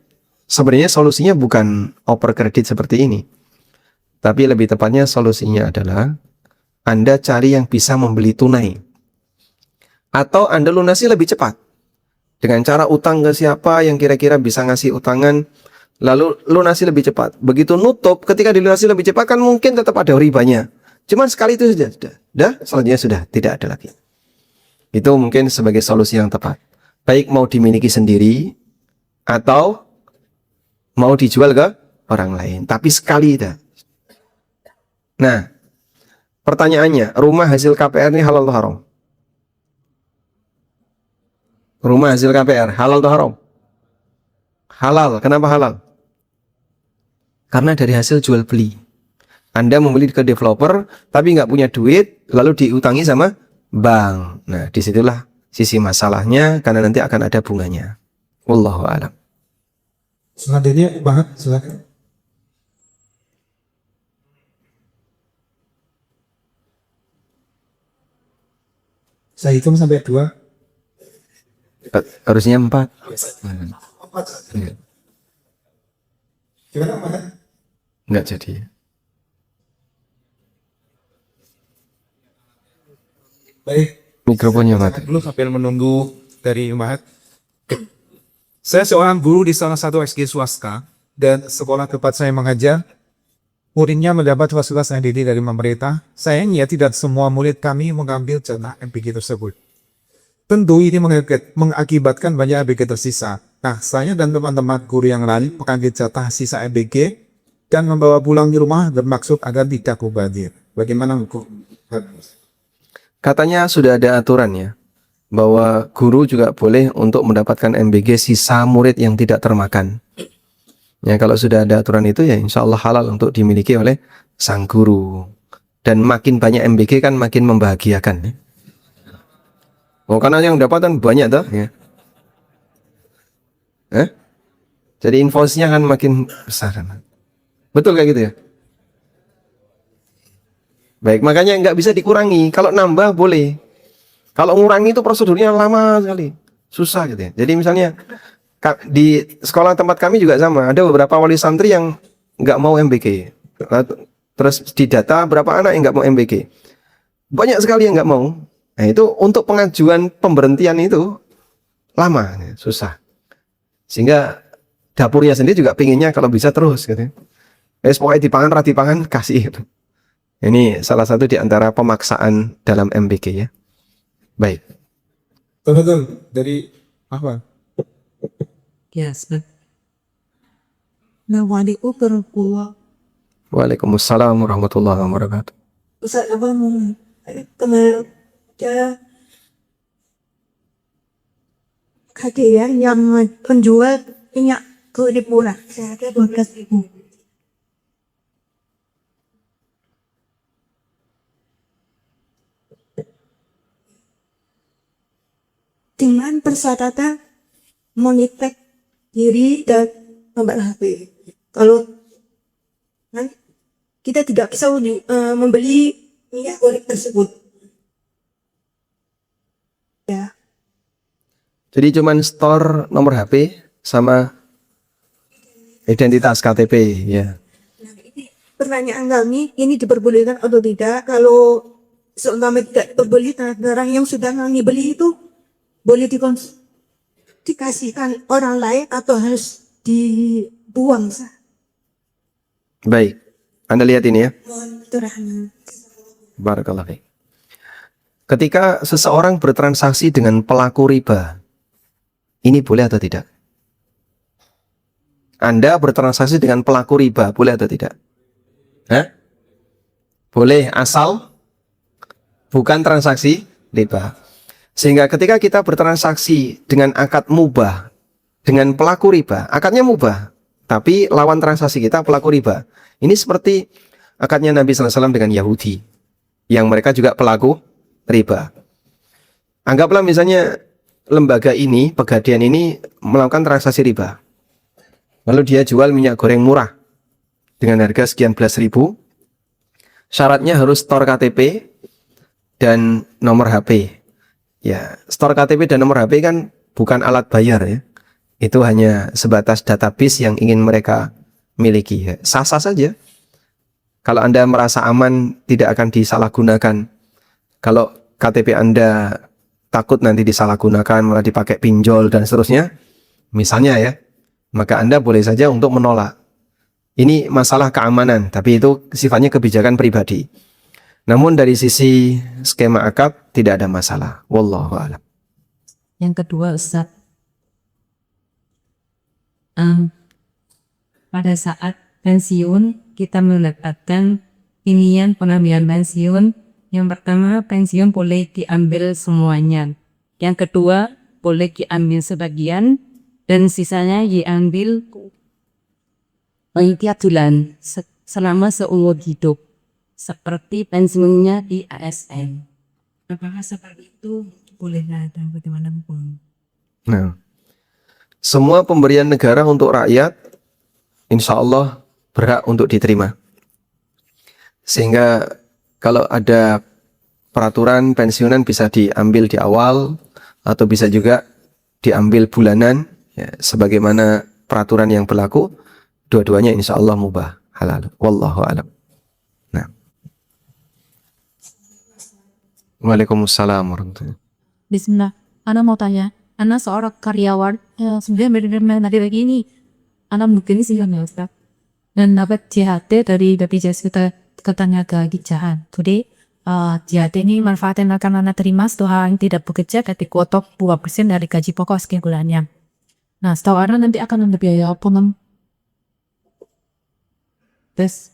sebenarnya solusinya bukan oper kredit seperti ini. Tapi lebih tepatnya solusinya adalah Anda cari yang bisa membeli tunai. Atau Anda lunasi lebih cepat. Dengan cara utang ke siapa yang kira-kira bisa ngasih utangan, lalu lunasi lebih cepat. Begitu nutup, ketika dilunasi lebih cepat kan mungkin tetap ada ribanya. Cuman sekali itu sudah, selanjutnya sudah tidak ada lagi. Itu mungkin sebagai solusi yang tepat. Baik mau dimiliki sendiri atau mau dijual ke orang lain. Tapi sekali itu. Nah, pertanyaannya, rumah hasil KPR ini halal atau haram? Rumah hasil KPR halal atau haram? Halal. Kenapa halal? Karena dari hasil jual beli. Anda membeli ke developer tapi nggak punya duit, lalu diutangi sama bank. Nah, disitulah sisi masalahnya, karena nanti akan ada bunganya. Wallahu a'lam. Selanjutnya banget, silakan. Saya hitung sampai 2. Harusnya 4. Gimana, Pak? Nggak jadi. Baik. Mikrofonnya mati. Dulu sambil menunggu dari Mahat. Saya seorang guru di salah satu SG swasta dan sekolah tempat saya mengajar. Muridnya mendapat fasilitas MBG dari pemerintah. Sayangnya tidak semua murid kami mengambil jatah MBG tersebut. Tentu ini mengakibatkan banyak MBG tersisa. Nah, saya dan teman-teman guru yang lain mengambil jatah sisa MBG dan membawa pulang di rumah bermaksud agar tidak mubazir. Bagaimana hukum? Katanya sudah ada aturan ya, bahwa guru juga boleh untuk mendapatkan MBG sisa murid yang tidak termakan. Ya, kalau sudah ada aturan itu ya insya Allah halal untuk dimiliki oleh sang guru. Dan makin banyak MBG kan makin membahagiakan. Ya. Oh, karena yang dapatan banyak tuh. Ya. Hah? Jadi invoice-nya kan makin besar. Betul kayak gitu ya? Baik, makanya nggak bisa dikurangi. Kalau nambah boleh. Kalau ngurangi itu prosedurnya lama sekali. Susah gitu ya. Jadi misalnya di sekolah tempat kami juga sama. Ada beberapa wali santri yang nggak mau MBK. Terus di data berapa anak yang nggak mau MBK. Banyak sekali yang nggak mau. Nah itu untuk pengajuan pemberhentian itu lama, susah. Sehingga dapurnya sendiri juga pinginnya kalau bisa terus gitu. Pokoknya dipangan, dipangan, kasih. Ini salah satu di antara pemaksaan dalam MBK ya. Baik. Betul dari apa? Yes, but Nawaliku perempuan. Waalaikumsalam warahmatullahi wabarakatuh. Ustaz abang kena dia hadiah yang penjual minyak kulit murah. Saya ada 12.000. Dengan persyaratan monitor diri dan nomor HP. Kalau kita tidak bisa membeli minyak goreng tersebut. Ya, Jadi cuman store nomor HP sama identitas KTP ya. nah ini pertanyaan kami, ini diperbolehkan atau tidak? Kalau seumpama tidak diperbolehkan, barang yang sudah kami beli itu boleh dikasihkan orang lain atau harus dibuang sah? Baik. Anda lihat ini ya. Mohon keterangan. Barakallahu fiik. Ketika seseorang bertransaksi dengan pelaku riba, ini boleh atau tidak? Anda bertransaksi dengan pelaku riba, boleh atau tidak? Hah? Boleh, asal bukan transaksi riba. Sehingga ketika kita bertransaksi dengan akad mubah, dengan pelaku riba, akadnya mubah, tapi lawan transaksi kita pelaku riba. Ini seperti akadnya Nabi SAW dengan Yahudi, yang mereka juga pelaku riba. Anggaplah misalnya lembaga ini, Pegadaian ini melakukan transaksi riba. Lalu dia jual minyak goreng murah dengan harga sekian belas ribu. Syaratnya harus store KTP dan nomor HP. Ya, store KTP dan nomor HP kan bukan alat bayar ya. Itu hanya sebatas database yang ingin mereka miliki. Ya. Sah-sah saja. Kalau Anda merasa aman, tidak akan disalahgunakan. Kalau KTP Anda takut nanti disalahgunakan, malah dipakai pinjol dan seterusnya, misalnya ya, maka Anda boleh saja untuk menolak. Ini masalah keamanan, tapi itu sifatnya kebijakan pribadi. Namun dari sisi skema akad tidak ada masalah. Wallahu a'lam. yang kedua Ustaz, pada saat pensiun kita mendapatkan pilihan pengambilan pensiun. Yang pertama, pensiun boleh diambil semuanya. Yang kedua, boleh diambil sebagian dan sisanya diambil tiap bulan selama seumur hidup, seperti pensiunnya di ASN. Apakah seperti itu boleh ada bagaimanapun? Nah, semua pemberian negara untuk rakyat, insya Allah berhak untuk diterima. Sehingga kalau ada peraturan pensiunan bisa diambil di awal atau bisa juga diambil bulanan, ya, sebagaimana peraturan yang berlaku, dua-duanya insya Allah mubah, halal. Wallahu a'lam. Nah. Waalaikumsalam warahmatullahi wabarakatuh. Bismillah, Ana mau tanya, Ana seorang karyawan, sebenarnya benar-benar nanti lagi ini, Ana mungkin sih ya Ustaz, dan dapat JHT dari BPJS Ketenaga Kerjaan. Jadi, JHT ini manfaatnya akan Ana terima setelah yang tidak bekerja ketika kotok 2% dari gaji pokok sekian bulannya. Nah, setahu Ana nanti akan ada biaya apa terus,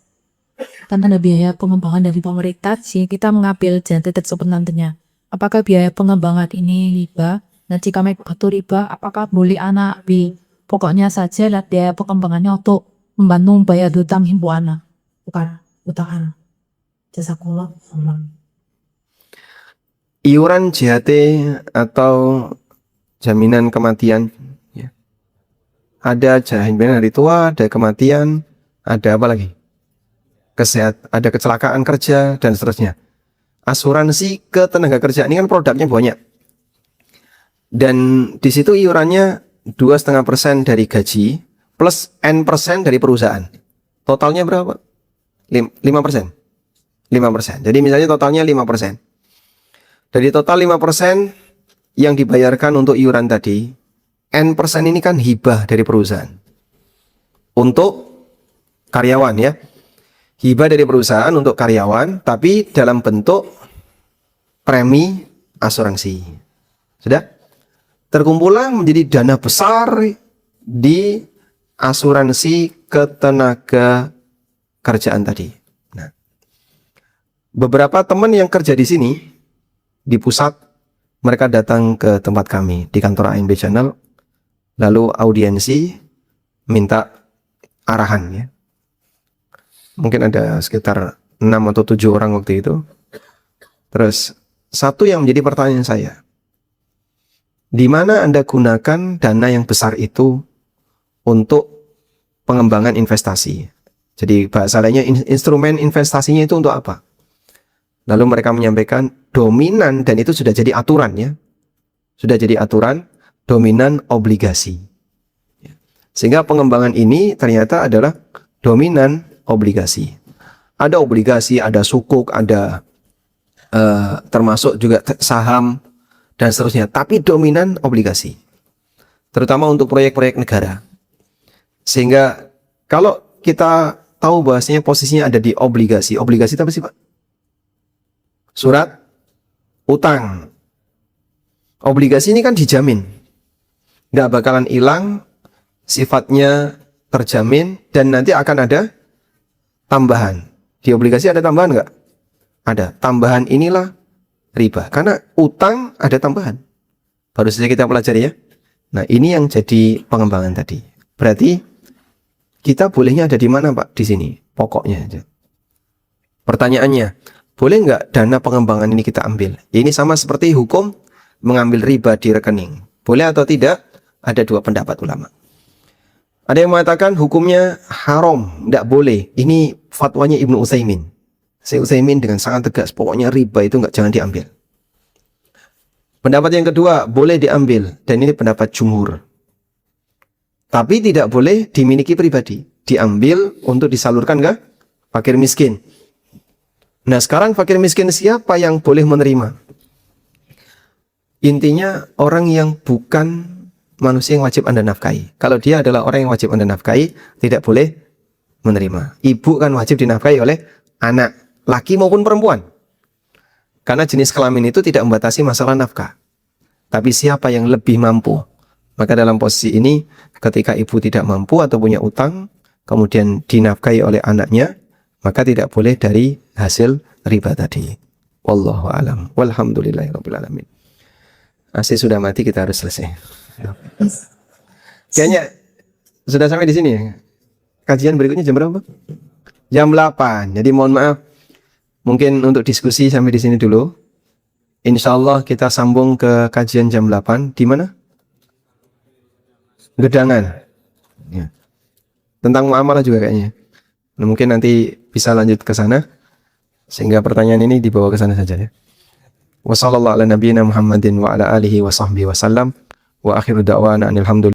kan ada biaya pengembangan dari pemerintah, sih kita mengambil JHT tersebut nantinya. Apakah biaya pengembangan ini riba? Dan jika itu riba, apakah boleh anak pokoknya saja lihat biaya pengembangannya untuk membantu bayar hutang ibu anak, bukan utang anak. Jazakumullah. Iuran JHT atau jaminan kematian ya, ada jaminan hari tua, ada kematian, ada apa lagi? Ada kecelakaan kerja dan seterusnya. Asuransi ketenaga kerjaan ini kan produknya banyak. Dan di situ iurannya 2,5% dari gaji plus N% dari perusahaan. Totalnya berapa? 5%. 5%. Jadi misalnya totalnya 5%. Dari total 5% yang dibayarkan untuk iuran tadi, N% ini kan hibah dari perusahaan. Untuk karyawan ya. Hibah dari perusahaan untuk karyawan, tapi dalam bentuk premi asuransi. Sudah? Terkumpullah menjadi dana besar di asuransi ketenaga kerjaan tadi. Nah, beberapa teman yang kerja di sini, di pusat, mereka datang ke tempat kami, di kantor ANB Channel, lalu audiensi, minta arahan ya. Mungkin ada sekitar 6 atau 7 orang waktu itu. Terus satu yang menjadi pertanyaan saya, di mana Anda gunakan dana yang besar itu untuk pengembangan investasi? Jadi bahasa lainnya instrumen investasinya itu untuk apa? Lalu mereka menyampaikan dominan, dan itu sudah jadi aturan ya. Sudah jadi aturan dominan obligasi. Sehingga pengembangan ini ternyata adalah dominan obligasi. Ada obligasi, ada sukuk, ada termasuk juga saham dan seterusnya. Tapi dominan obligasi, terutama untuk proyek-proyek negara. Sehingga kalau kita tahu bahasanya posisinya ada di obligasi. Obligasi itu apa sih Pak? Surat utang. Obligasi ini kan dijamin, nggak bakalan hilang, sifatnya terjamin, dan nanti akan ada tambahan. Di obligasi ada tambahan nggak? Ada. Tambahan inilah riba. Karena utang ada tambahan. Baru saja kita pelajari ya. Nah, ini yang jadi pengembangan tadi. Berarti kita bolehnya ada di mana Pak? Di sini. Pokoknya aja. Pertanyaannya, boleh nggak dana pengembangan ini kita ambil? Ini sama seperti hukum mengambil riba di rekening. Boleh atau tidak? Ada 2 pendapat ulama. Ada yang mengatakan hukumnya haram, tidak boleh. Ini fatwanya Ibnu Utsaimin. Syekh Utsaimin dengan sangat tegas, pokoknya riba itu jangan diambil. Pendapat yang kedua, boleh diambil, dan ini pendapat jumhur. Tapi tidak boleh dimiliki pribadi, diambil untuk disalurkan ke fakir miskin. Nah, sekarang fakir miskin siapa yang boleh menerima? Intinya orang yang bukan manusia yang wajib Anda nafkahi. Kalau dia adalah orang yang wajib Anda nafkahi, tidak boleh menerima. Ibu kan wajib dinafkahi oleh anak, laki maupun perempuan. Karena jenis kelamin itu tidak membatasi masalah nafkah. Tapi siapa yang lebih mampu? Maka dalam posisi ini, ketika ibu tidak mampu atau punya utang, kemudian dinafkahi oleh anaknya, maka tidak boleh dari hasil riba tadi. Wallahu a'lam. Walhamdulillahirabbil alamin. AC sudah mati, kita harus selesai. Kayaknya sudah sampai di sini ya. Kajian berikutnya jam berapa? Jam 8. Jadi mohon maaf, mungkin untuk diskusi sampai di sini dulu. Insya Allah kita sambung ke kajian jam 8. Di mana? Gedangan ya. Tentang muamalah juga kayaknya. Nah, mungkin nanti bisa lanjut ke sana, sehingga pertanyaan ini dibawa ke sana saja ya. Wassallallahu ala nabiyyina Muhammadin wa ala alihi wa sahbihi wasallam. Wa akhiru da'wana alhamdulillah.